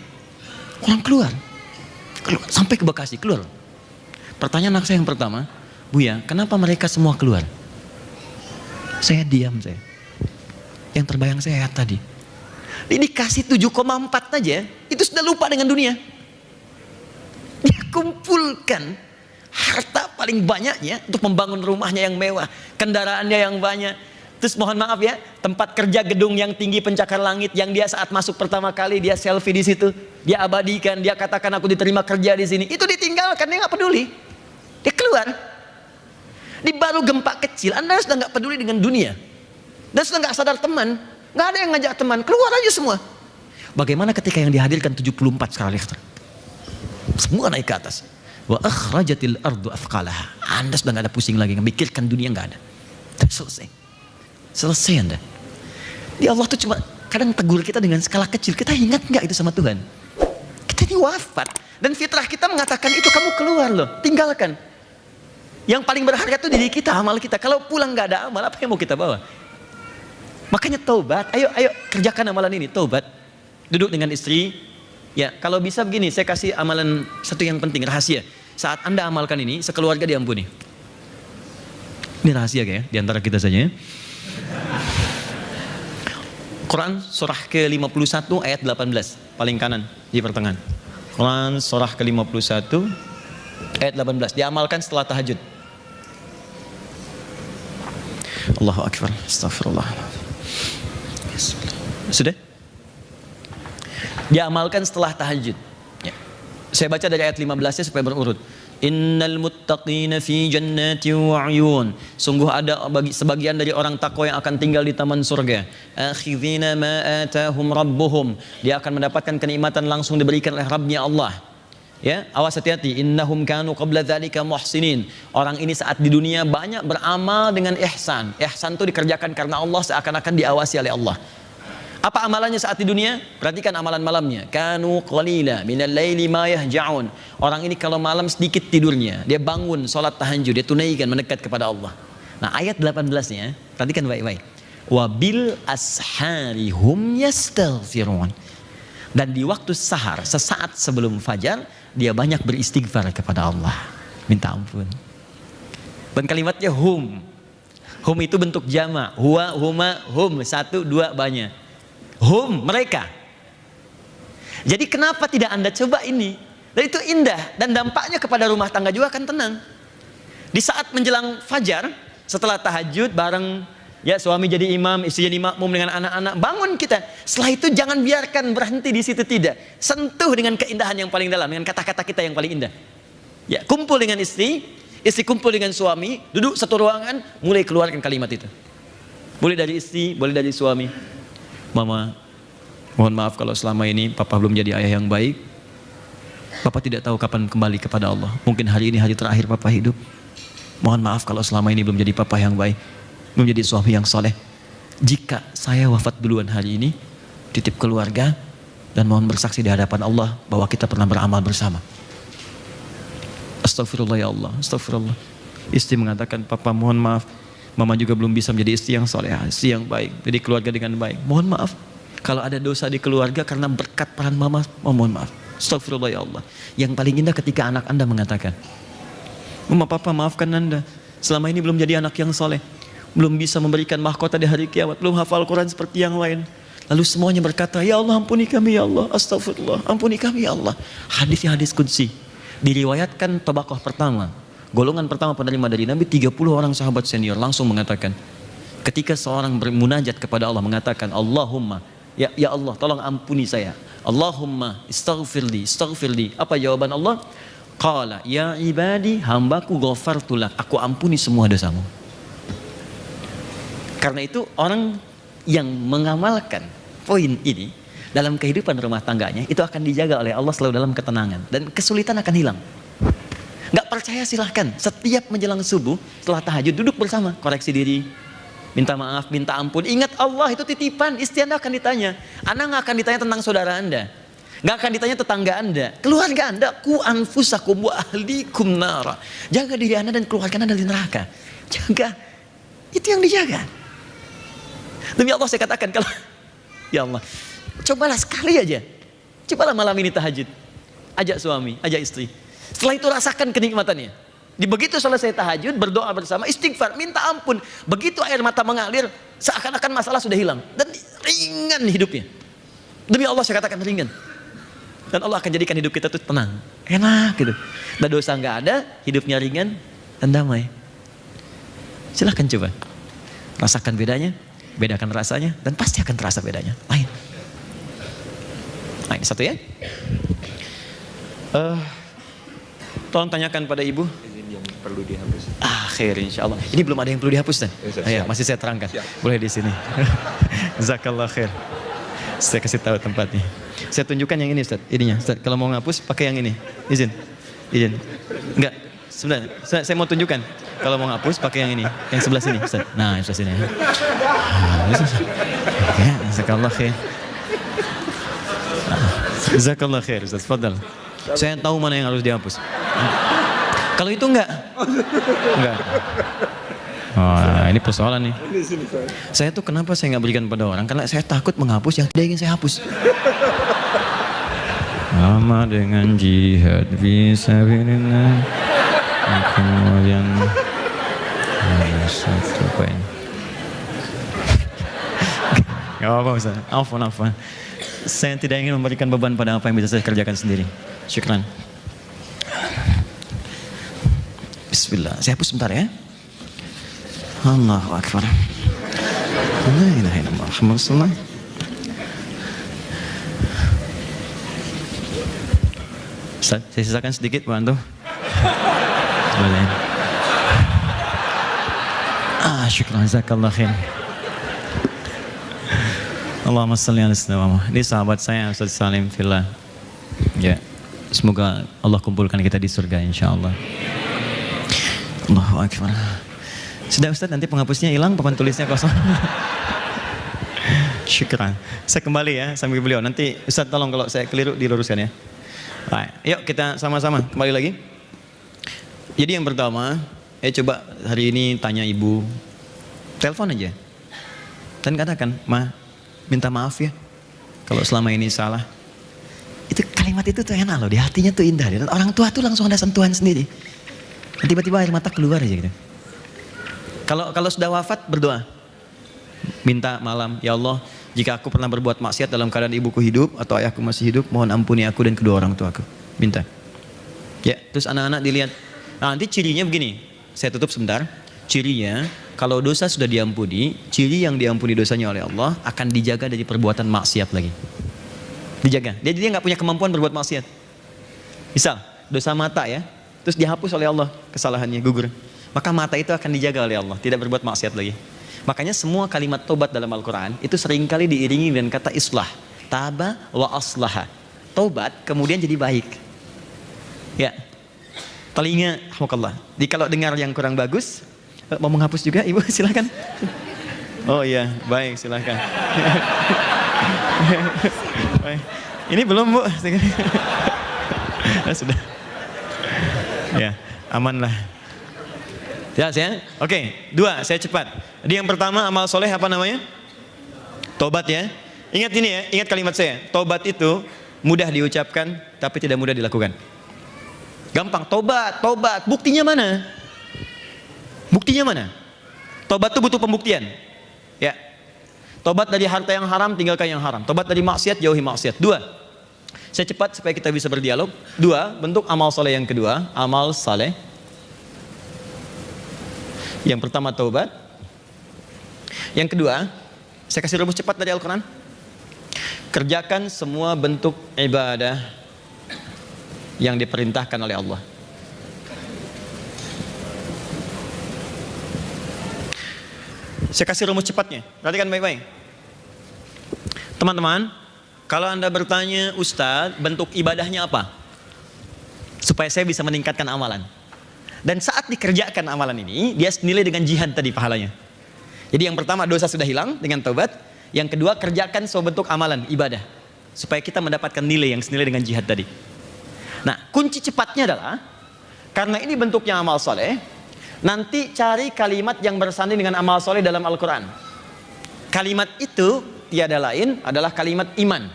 Orang keluar. Sampai ke Bekasi, keluar. Pertanyaan anak saya yang pertama, Buya, kenapa mereka semua keluar? Saya diam saya. Yang terbayang saya tadi. Ini dikasih 7,4 aja, itu sudah lupa dengan dunia. Dia kumpulkan harta paling banyaknya untuk membangun rumahnya yang mewah, kendaraannya yang banyak. Terus mohon maaf ya, tempat kerja gedung yang tinggi pencakar langit yang dia saat masuk pertama kali dia selfie di situ, dia abadikan, dia katakan aku diterima kerja di sini. Itu ditinggalkan, dia nggak peduli. Dia keluar. Di baru gempa kecil, Anda sudah nggak peduli dengan dunia. Dan sudah nggak sadar teman, nggak ada yang ngajak teman, keluar aja semua. Bagaimana ketika yang dihadirkan 74 skala Richter? Semua naik ke atas. Wa akhrajatil ardu athqalaha. Anda sudah nggak ada pusing lagi, memikirkan dunia nggak ada. Selesai. Selesai Anda. Di Allah tuh cuma kadang tegur kita dengan skala kecil. Kita ingat nggak itu sama Tuhan? Kita ini wafat dan fitrah kita mengatakan itu, kamu keluar loh, tinggalkan. Yang paling berharga itu diri kita, amal kita. Kalau pulang nggak ada amal, apa yang mau kita bawa? Makanya taubat. Ayo kerjakan amalan ini, taubat. Duduk dengan istri. Ya, kalau bisa begini, saya kasih amalan satu yang penting, rahasia. Saat Anda amalkan ini, sekeluarga diampuni. Ini rahasia kayak di antara kita saja ya. Quran surah ke-51 ayat 18, paling kanan di pertengahan. Quran surah ke-51 ayat 18, diamalkan setelah tahajud. Allahu Akbar, astagfirullah. Sudah? Diamalkan setelah tahajud. Ya. Saya baca dari ayat 15-nya supaya berurut. Innal muttaqina fi jannatin wa 'uyun. Sungguh ada bagi sebagian dari orang takwa yang akan tinggal di taman surga. Akhidhina ma atahum rabbuhum. Dia akan mendapatkan kenikmatan langsung diberikan oleh Rabbnya Allah. Ya, awas hati-hati. Innahum kanu qabla dzalika muhsinin. Orang ini saat di dunia banyak beramal dengan ihsan. Ihsan itu dikerjakan karena Allah, seakan-akan diawasi oleh Allah. Apa amalannya saat di dunia? Perhatikan amalan malamnya. Kanu qalila minal laili ma yahja'un. Orang ini kalau malam sedikit tidurnya, dia bangun salat tahajud, dia tunaikan mendekat kepada Allah. Nah, ayat 18-nya, perhatikan baik-baik. Wa bil ashari hum yastaghfirun. Dan di waktu sahar, sesaat sebelum fajar, dia banyak beristighfar kepada Allah, minta ampun. Dan kalimatnya hum. Hum itu bentuk jama'. Huwa, huma, hum. 1, 2, banyak. Hum, mereka. Jadi kenapa tidak Anda coba ini? Dan itu indah dan dampaknya kepada rumah tangga juga akan tenang. Di saat menjelang fajar, setelah tahajud bareng ya, suami jadi imam, istri jadi makmum dengan anak-anak, bangun kita. Setelah itu jangan biarkan berhenti di situ, tidak. Sentuh dengan keindahan yang paling dalam, dengan kata-kata kita yang paling indah. Ya, kumpul dengan istri kumpul dengan suami, duduk satu ruangan, mulai keluarkan kalimat itu. Boleh dari istri, boleh dari suami. Mama, mohon maaf kalau selama ini Papa belum jadi ayah yang baik. Papa tidak tahu kapan kembali kepada Allah. Mungkin hari ini hari terakhir Papa hidup. Mohon maaf kalau selama ini belum jadi Papa yang baik, belum jadi suami yang soleh. Jika saya wafat duluan hari ini, titip keluarga dan mohon bersaksi di hadapan Allah bahwa kita pernah beramal bersama. Astagfirullah ya Allah, astagfirullah. Istri mengatakan, Papa mohon maaf, Mama juga belum bisa menjadi istri yang soleh, istri yang baik, jadi keluarga dengan baik. Mohon maaf kalau ada dosa di keluarga karena berkat peran Mama, mohon maaf. Astagfirullah ya Allah. Yang paling indah ketika anak Anda mengatakan, Mama, Papa maafkan Anda, selama ini belum jadi anak yang soleh, belum bisa memberikan mahkota di hari kiamat, belum hafal Quran seperti yang lain. Lalu semuanya berkata, ya Allah ampuni kami ya Allah, astagfirullah, ampuni kami ya Allah. Hadisnya hadis qudsi, diriwayatkan tabaqah pertama, golongan pertama penerima dari Nabi, 30 orang sahabat senior langsung mengatakan, ketika seorang bermunajat kepada Allah mengatakan, Allahumma, ya Allah tolong ampuni saya, Allahumma istaghfirli. Apa jawaban Allah? Qala ya ibadi, hambaku ghafartulak, aku ampuni semua dosamu. Karena itu orang yang mengamalkan poin ini dalam kehidupan rumah tangganya, itu akan dijaga oleh Allah selalu dalam ketenangan dan kesulitan akan hilang. Nggak percaya silahkan. Setiap menjelang subuh, setelah tahajud duduk bersama, koreksi diri, minta maaf, minta ampun. Ingat Allah itu titipan, istri Anda akan ditanya. Anda nggak akan ditanya tentang saudara Anda, nggak akan ditanya tetangga Anda, keluarga Anda. Ku anfusakum wa ahlikum nara. Jaga diri Anda dan keluarga Anda dari neraka. Jaga, itu yang dijaga. Demi Allah saya katakan, kalau ya Allah, cobalah sekali aja, cobalah malam ini tahajud, ajak suami, ajak istri. Setelah itu rasakan kenikmatannya. Di begitu selesai tahajud, berdoa bersama, istighfar, minta ampun. Begitu air mata mengalir, seakan-akan masalah sudah hilang. Dan ringan hidupnya. Demi Allah saya katakan ringan. Dan Allah akan jadikan hidup kita tuh tenang, enak gitu. Dan dosa nggak ada, hidupnya ringan dan damai. Silahkan coba. Rasakan bedanya, bedakan rasanya, dan pasti akan terasa bedanya. Lain. Nah, ini satu ya. Tolong tanyakan pada ibu. Izin yang perlu dihapus. Khair insya Allah. Ini belum ada yang perlu dihapus dan. Ya, masih saya terangkan. Siap. Boleh di sini. Jazakallah khair. Saya kasih tahu tempatnya. Saya tunjukkan yang ini Ustaz. Ininya Ustaz. Kalau mau ngapus pakai yang ini. Izin. Enggak. Sebenarnya saya mau tunjukkan. Kalau mau ngapus pakai yang ini. Yang sebelah sini Ustaz. Nah, yang sebelah sini. Ya, jazakallah khair. Jazakallah khair Ustaz. Fadal. Saya tahu mana yang harus dihapus. Kalau itu enggak. Oh, ini persoalan nih. Saya tuh kenapa saya nggak berikan pada orang? Karena saya takut menghapus yang tidak ingin saya hapus. Sama dengan jihad fisabilillah. Kemudian apa ini? Gak apa-apa Ustaz. Afwan. Saya tidak ingin memberikan beban pada apa yang bisa saya kerjakan sendiri. Syukran. Bismillah. Saya hapus sebentar ya. Allahu Akbar. La ilaha illallah Muhammad Rasulullah. Ustaz, saya sisakan sedikit bantu. Syukran, jazakallah khair. Allahumma salli ala sayyidina Muhammad. Ini sahabat saya Ustaz Salim Fillah. Ya, semoga Allah kumpulkan kita di surga insyaallah. Allahu Akbar. Sudah Ustaz, nanti penghapusnya hilang, papan tulisnya kosong. Syukran. Saya kembali ya sambil beliau. Nanti Ustaz tolong kalau saya keliru diluruskan ya. Baik, yuk kita sama-sama kembali lagi. Jadi yang pertama, coba hari ini tanya ibu, telepon aja dan katakan, Ma, minta maaf ya kalau selama ini salah. Itu kalimat itu tuh enak loh, di hatinya tuh indah. Dan orang tua tuh langsung ada sentuhan sendiri. Dan tiba-tiba air mata keluar aja gitu. Kalau sudah wafat berdoa, minta malam, ya Allah, jika aku pernah berbuat maksiat dalam keadaan ibuku hidup atau ayahku masih hidup, mohon ampuni aku dan kedua orang tuaku. Minta. Ya, terus anak-anak dilihat. Nah, nanti cirinya begini, saya tutup sebentar. Cirinya, kalau dosa sudah diampuni, ciri yang diampuni dosanya oleh Allah akan dijaga dari perbuatan maksiat lagi. Dijaga. Dia nggak punya kemampuan berbuat maksiat. Misal, dosa mata ya, terus dihapus oleh Allah kesalahannya, gugur. Maka mata itu akan dijaga oleh Allah, tidak berbuat maksiat lagi. Makanya semua kalimat tobat dalam Al-Quran itu seringkali diiringi dengan kata islah. Taba wa aslaha. Tobat kemudian jadi baik. Ya. Telinga, alhamdulillah. Jadi kalau dengar yang kurang bagus, mau menghapus juga ibu silakan. Oh iya, baik silakan. Ini belum bu. Sudah. Ya, aman lah. Ya, Oke, dua, saya cepat. Jadi yang pertama amal soleh apa namanya? Tobat ya. Ingat ini ya, ingat kalimat saya. Tobat itu mudah diucapkan, tapi tidak mudah dilakukan. Gampang, tobat. Buktinya mana? Tobat itu butuh pembuktian. Ya. Tobat dari harta yang haram, tinggalkan yang haram. Tobat dari maksiat, jauhi maksiat. Dua. Saya cepat supaya kita bisa berdialog. Dua, bentuk amal soleh yang kedua. Amal saleh. Yang pertama taubat. Yang kedua, saya kasih rumus cepat dari Al-Quran. Kerjakan semua bentuk ibadah yang diperintahkan oleh Allah. Saya kasih rumus cepatnya. Perhatikan baik-baik. Teman-teman, kalau Anda bertanya, Ustaz, bentuk ibadahnya apa? Supaya saya bisa meningkatkan amalan. Dan saat dikerjakan amalan ini, dia senilai dengan jihad tadi pahalanya. Jadi yang pertama dosa sudah hilang dengan taubat. Yang kedua kerjakan sebuah bentuk amalan, ibadah. Supaya kita mendapatkan nilai yang senilai dengan jihad tadi. Nah, kunci cepatnya adalah, karena ini bentuknya amal soleh, nanti cari kalimat yang bersanding dengan amal soleh dalam Al-Quran. Kalimat itu tiada lain adalah kalimat iman.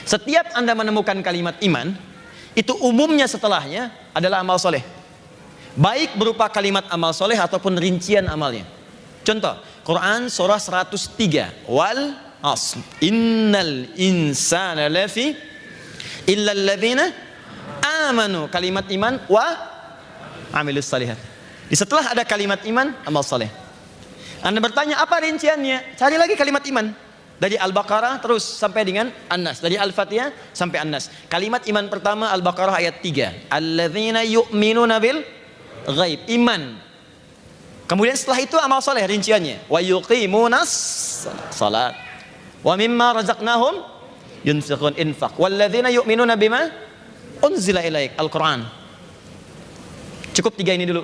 Setiap Anda menemukan kalimat iman, itu umumnya setelahnya adalah amal soleh. Baik berupa kalimat amal soleh ataupun rincian amalnya. Contoh, Quran surah 103. Wal asr. Innal insana lafi illal ladzina amanu. Kalimat iman wa amilus salihat. Di setelah ada kalimat iman, amal soleh. Anda bertanya apa rinciannya? Cari lagi kalimat iman. Dari Al-Baqarah terus sampai dengan An-Nas. Dari Al-Fatihah sampai An-Nas. Kalimat iman pertama Al-Baqarah ayat 3. Alladzina yu'minuna bil ghaib. Iman. Kemudian setelah itu amal soleh rinciannya. Wa yuqimunas salat. Wa mimma razaqnahum yunfiqun infaq. Walladzina yu'minuna bima unzila ilaik. Al-Quran. Cukup 3 ini dulu.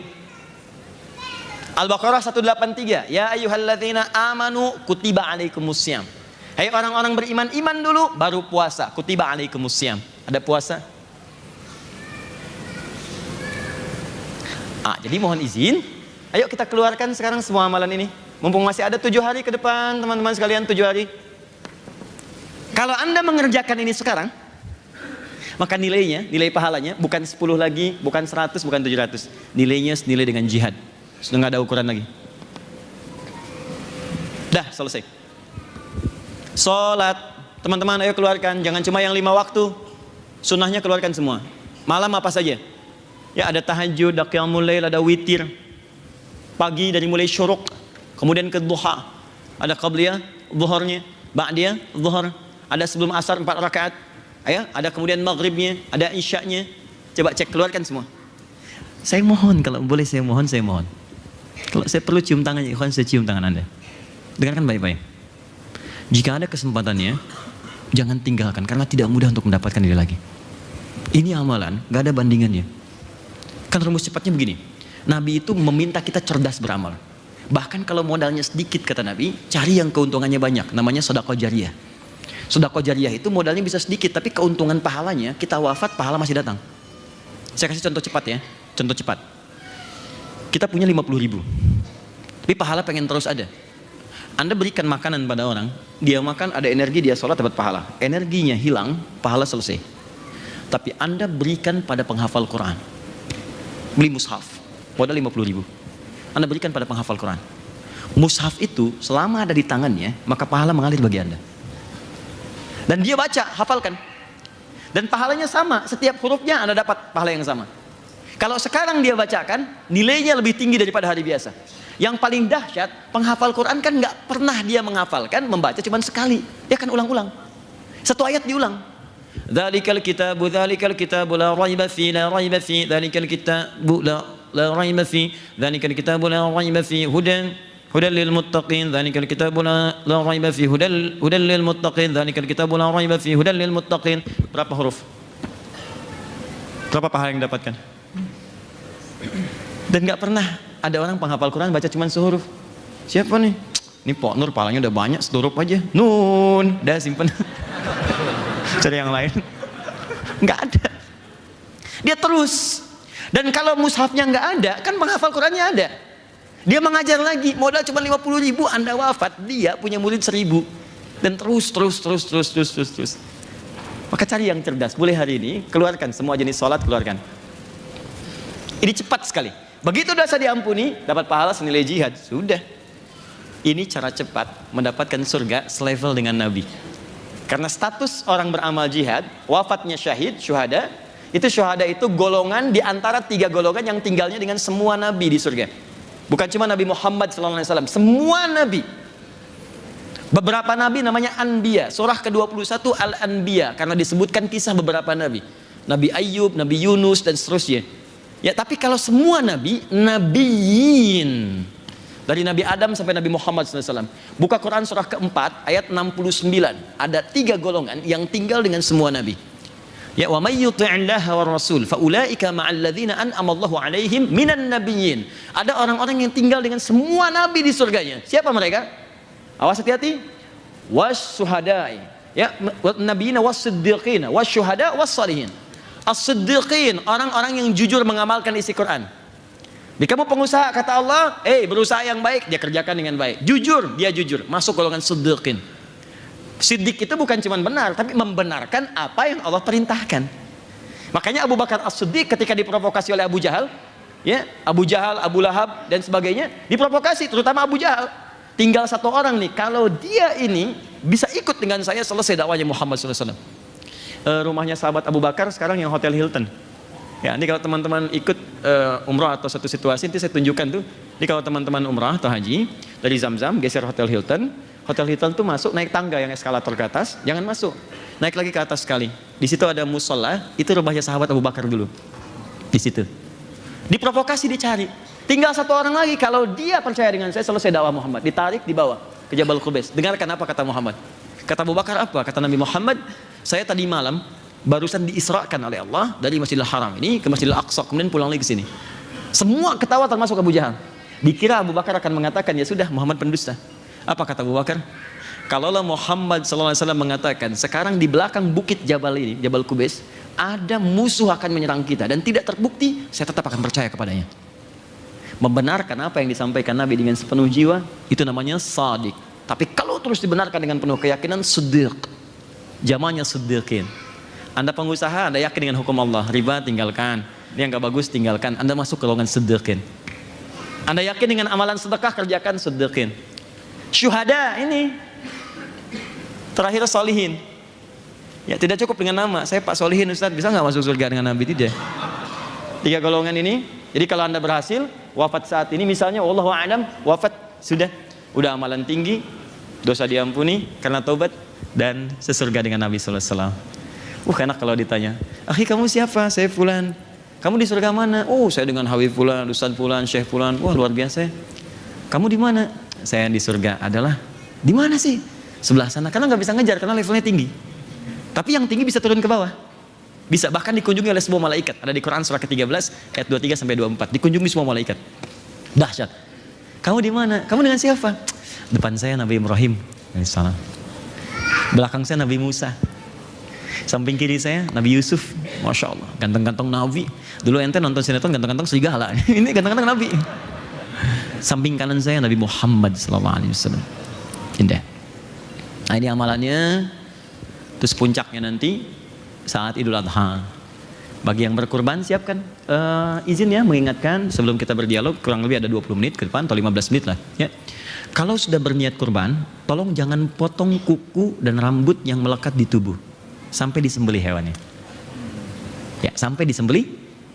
Al-Baqarah 183. Ya ayyuhalladzina amanu kutiba alaikumussyam. Hai orang-orang beriman, iman dulu baru puasa. Kutiba alaikumussyam. Ada puasa. Jadi mohon izin, ayo kita keluarkan sekarang semua amalan ini. Mumpung masih ada 7 hari ke depan, teman-teman sekalian, 7 hari. Kalau Anda mengerjakan ini sekarang, maka nilainya, nilai pahalanya bukan 10 lagi, bukan 100, bukan 700. Nilainya senilai dengan jihad. Sudah nggak ada ukuran lagi. Dah selesai. Sholat, teman-teman ayo keluarkan. Jangan cuma yang 5 waktu. Sunnahnya keluarkan semua. Malam apa saja. Ya ada tahajud, ada qiyamul lail, ada witir. Pagi dari mulai syuruk, kemudian ke duha. Ada qabliyah, zuhurnya, ba'diyah, zuhur. Ada sebelum asar 4 rakaat. Ya, ada kemudian maghribnya, ada isya'nya. Coba cek keluarkan semua. Saya mohon kalau boleh saya mohon. Kalau saya perlu cium tangan ikhwan, saya cium tangan Anda. Dengarkan baik-baik. Jika ada kesempatannya, jangan tinggalkan karena tidak mudah untuk mendapatkan ini lagi. Ini amalan, gak ada bandingannya. Kan rumus cepatnya begini. Nabi itu meminta kita cerdas beramal. Bahkan kalau modalnya sedikit kata Nabi, cari yang keuntungannya banyak. Namanya sedekah jariyah. Sedekah jariyah itu modalnya bisa sedikit, tapi keuntungan pahalanya kita wafat pahala masih datang. Saya kasih contoh cepat ya. Contoh cepat. Kita punya 50.000, tapi pahala pengen terus ada. Anda berikan makanan pada orang, dia makan ada energi, dia sholat dapat pahala. Energinya hilang, pahala selesai. Tapi Anda berikan pada penghafal Quran, beli mushaf, modal 50.000. Anda berikan pada penghafal Quran. Mushaf itu selama ada di tangannya, maka pahala mengalir bagi Anda. Dan dia baca, hafalkan. Dan pahalanya sama, setiap hurufnya Anda dapat pahala yang sama. Kalau sekarang dia bacakan, nilainya lebih tinggi daripada hari biasa. Yang paling dahsyat, penghafal Quran kan nggak pernah dia menghafalkan, membaca cuma sekali. Dia kan ulang-ulang. Satu ayat diulang. Dzalikal kitabu la raiba fi la raiba fi dzalikal kitabu la raiba fi dzalikal kitabu la raiba fi hudan lil muttaqin dzalikal kitabu la raiba fi hudan lil muttaqin dzalikal kitabu la raiba fi hudan lil muttaqin. Berapa huruf? Berapa pahala yang didapatkan? Dan gak pernah ada orang penghafal Quran baca cuma sehuruf. Siapa nih? Ini Pak Nur palanya udah banyak, sehuruf aja. Nun, dah simpen. Cari yang lain. Gak ada. Dia terus. Dan kalau mushafnya gak ada, kan penghafal Qurannya ada. Dia mengajar lagi, modal cuma 50.000, Anda wafat, dia punya murid 1.000. Dan terus. Maka cari yang cerdas. Boleh hari ini, keluarkan semua jenis sholat, keluarkan. Ini cepat sekali. Begitu dosa diampuni, dapat pahala senilai jihad. Sudah. Ini cara cepat mendapatkan surga selevel dengan Nabi. Karena status orang beramal jihad, wafatnya syahid, syuhada, itu golongan di antara 3 golongan yang tinggalnya dengan semua Nabi di surga. Bukan cuma Nabi Muhammad SAW, semua Nabi. Beberapa Nabi namanya Anbiya. Surah ke-21 Al-Anbiya. Karena disebutkan kisah beberapa Nabi. Nabi Ayyub, Nabi Yunus, dan seterusnya. Ya, tapi kalau semua nabi, nabiyin. Dari Nabi Adam sampai Nabi Muhammad SAW. Buka Quran surah keempat, ayat 69. Ada 3 golongan yang tinggal dengan semua nabi. Ya, wa may yuti'illaha war rasul fa ulaika ma'al ladzina an'ama Allahu 'alaihim minan nabiyyin. Ada orang-orang yang tinggal dengan semua nabi di surganya. Siapa mereka? Awas hati-hati. Was-syuhada'i, ya, nabiyina was-siddiqina was-syuhada' was-shalihin. As-siddiqin, orang-orang yang jujur mengamalkan isi Quran. Di kamu pengusaha, kata Allah, berusaha yang baik, dia kerjakan dengan baik. Jujur, dia jujur, masuk golongan siddiqin. Siddiq itu bukan cuma benar, tapi membenarkan apa yang Allah perintahkan. Makanya Abu Bakar As-Siddiq ketika diprovokasi oleh Abu Jahal, ya, Abu Jahal, Abu Lahab dan sebagainya, diprovokasi, terutama Abu Jahal. Tinggal satu orang nih, kalau dia ini bisa ikut dengan saya, selesai dakwanya Muhammad SAW. Rumahnya sahabat Abu Bakar sekarang yang Hotel Hilton. Ya, ini kalau teman-teman ikut umrah atau satu situasi, nanti saya tunjukkan tuh. Ini kalau teman-teman umrah atau haji dari Zamzam geser Hotel Hilton. Hotel Hilton tuh masuk naik tangga yang eskalator ke atas, jangan masuk. Naik lagi ke atas sekali. Di situ ada musola, itu rumahnya sahabat Abu Bakar dulu. Di situ. Diprovokasi, dicari. Tinggal satu orang lagi, kalau dia percaya dengan saya, selesai dakwah Muhammad. Ditarik, dibawa ke Jabal Qubais. Dengarkan apa kata Muhammad. Kata Abu Bakar apa? Kata Nabi Muhammad, saya tadi malam barusan diisrakan oleh Allah dari Masjidil Haram ini ke Masjidil Aqsa, kemudian pulang lagi ke sini. Semua ketawa termasuk Abu Jahal. Dikira Abu Bakar akan mengatakan, ya sudah, Muhammad pendusta. Apa kata Abu Bakar? Kalaulah Muhammad SAW mengatakan, sekarang di belakang bukit Jabal ini, Jabal Qubais, ada musuh akan menyerang kita dan tidak terbukti, saya tetap akan percaya kepadanya. Membenarkan apa yang disampaikan Nabi dengan sepenuh jiwa, itu namanya shadiq. Tapi kalau terus dibenarkan dengan penuh keyakinan, siddiq. Jamannya siddiqin. Anda pengusaha, Anda yakin dengan hukum Allah, riba tinggalkan, ini yang gak bagus tinggalkan, Anda masuk ke golongan siddiqin. Anda yakin dengan amalan sedekah, kerjakan, siddiqin. Syuhada ini terakhir solihin. Ya, tidak cukup dengan nama, saya Pak Solihin Ustaz, bisa nggak masuk surga dengan Nabi? Tidak. 3 golongan ini. Jadi kalau Anda berhasil wafat saat ini, misalnya wallahu a'lam, wafat sudah amalan tinggi, dosa diampuni karena taubat dan sesurga dengan Nabi sallallahu alaihi wasallam. Enak kalau ditanya, "Akhi, kamu siapa?" "Saya fulan." "Kamu di surga mana?" "Oh, saya dengan Habib fulan, Ustaz fulan, Syekh fulan." "Wah, luar biasa." "Kamu di mana?" "Saya di surga." "Adalah di mana sih?" "Sebelah sana." Karena nggak bisa ngejar karena levelnya tinggi. Tapi yang tinggi bisa turun ke bawah. Bisa bahkan dikunjungi oleh semua malaikat. Ada di Quran surah ke-13 ayat 23 sampai 24. Dikunjungi semua malaikat. Dahsyat. "Kamu di mana?" "Kamu dengan siapa?" "Depan saya Nabi Ibrahim alaihissalam. Belakang saya Nabi Musa. Samping kiri saya Nabi Yusuf." Masya Allah, ganteng-ganteng Nabi. Dulu ente nonton sinetron ganteng-ganteng serigala. Ini ganteng-ganteng Nabi. Samping kanan saya Nabi Muhammad SAW. Indah. Nah, ini amalannya. Terus puncaknya nanti saat Idul Adha. Bagi yang berkurban, siapkan izin ya, mengingatkan sebelum kita berdialog, kurang lebih ada 20 menit ke depan atau 15 menit lah ya. Kalau sudah berniat kurban, tolong jangan potong kuku dan rambut yang melekat di tubuh sampai disembelih hewannya. Ya, sampai disembelih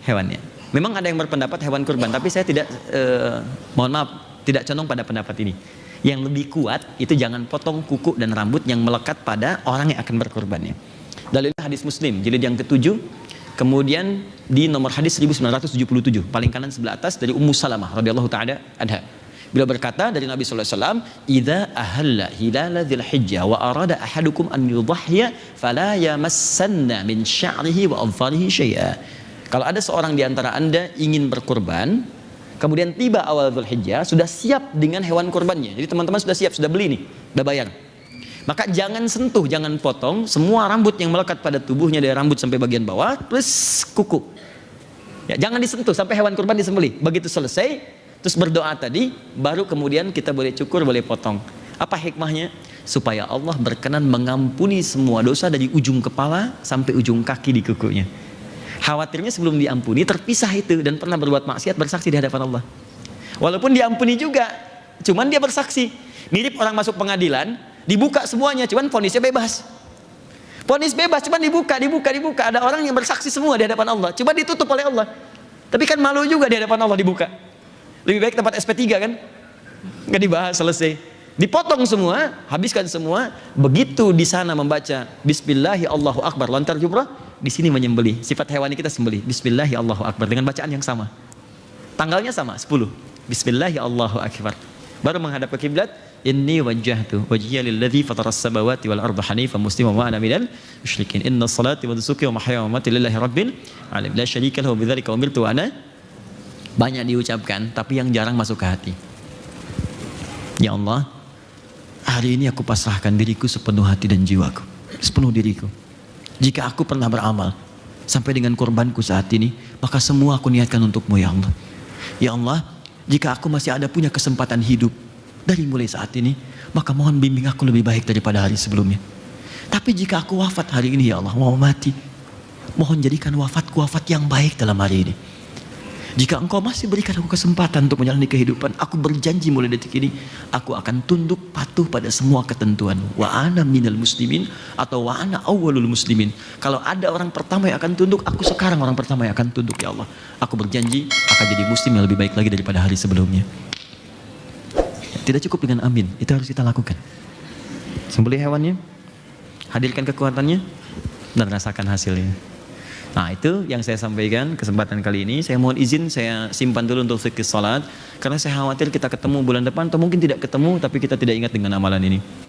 hewannya. Memang ada yang berpendapat hewan kurban, tapi saya tidak mohon maaf, tidak condong pada pendapat ini. Yang lebih kuat itu jangan potong kuku dan rambut yang melekat pada orang yang akan berkurbannya. Dalilnya hadis Muslim jilid yang ke-7, kemudian di nomor hadis 1977, paling kanan sebelah atas, dari Ummu Salamah radhiyallahu taala anha. Beliau berkata dari Nabi sallallahu alaihi wasallam, "Idza ahalla hilala dzil hijjah wa arada ahadukum an yudhhiya fala yamassanna min sya'rihi wa adfarihi syai'a." Kalau ada seorang di antara Anda ingin berkurban, kemudian tiba awal Dzulhijjah, sudah siap dengan hewan kurbannya. Jadi teman-teman sudah siap, sudah beli nih, sudah bayar. Maka jangan sentuh, jangan potong semua rambut yang melekat pada tubuhnya dari rambut sampai bagian bawah plus kuku. Ya, jangan disentuh sampai hewan kurban disembelih. Begitu selesai, terus berdoa tadi, baru kemudian kita boleh cukur, boleh potong. Apa hikmahnya? Supaya Allah berkenan mengampuni semua dosa dari ujung kepala sampai ujung kaki di kukunya. Khawatirnya sebelum diampuni terpisah itu dan pernah berbuat maksiat, bersaksi di hadapan Allah. Walaupun diampuni juga, cuman dia bersaksi. Mirip orang masuk pengadilan, dibuka semuanya, cuman vonisnya bebas. Vonis bebas, cuman dibuka. Ada orang yang bersaksi semua di hadapan Allah, coba ditutup oleh Allah. Tapi kan malu juga di hadapan Allah dibuka. Lebih baik tempat SP3 kan, nggak dibahas, selesai. Dipotong semua, habiskan semua. Begitu di sana membaca Bismillahi Allahu Akbar, lontar jumrah. Di sini menyembelih, sifat hewani kita sembelih Bismillahi Allahu Akbar dengan bacaan yang sama. Tanggalnya sama, 10. Bismillahi Allahu Akbar. Baru menghadap ke kiblat, inni wajjahtu wajhiya lilladzi fataras samawati wal arda hanifan musliman wa ana minal musyrikin. Inna salati wa nusuki wa mahyaya wa mamati lillahi rabbil alamin. La syarika lahu bidzalika umirtu wa ana. Banyak diucapkan, tapi yang jarang masuk ke hati. Ya Allah, hari ini aku pasrahkan diriku sepenuh hati dan jiwaku, sepenuh diriku. Jika aku pernah beramal sampai dengan korbanku saat ini, maka semua aku niatkan untukmu ya Allah. Ya Allah, jika aku masih ada punya kesempatan hidup dari mulai saat ini, maka mohon bimbing aku lebih baik daripada hari sebelumnya. Tapi jika aku wafat hari ini ya Allah, mau mati, mohon jadikan wafatku wafat yang baik dalam hari ini. Jika engkau masih berikan aku kesempatan untuk menjalani kehidupan, aku berjanji mulai detik ini, aku akan tunduk patuh pada semua ketentuan. Wa ana minal muslimin atau wa ana awwalul muslimin. Kalau ada orang pertama yang akan tunduk, aku sekarang orang pertama yang akan tunduk ya Allah. Aku berjanji akan jadi muslim yang lebih baik lagi daripada hari sebelumnya. Tidak cukup dengan amin, itu harus kita lakukan. Sembelih hewannya, hadirkan kekuatannya, dan rasakan hasilnya. Nah itu yang saya sampaikan kesempatan kali ini. Saya mohon izin saya simpan dulu untuk fikih salat, karena saya khawatir kita ketemu bulan depan atau mungkin tidak ketemu tapi kita tidak ingat dengan amalan ini.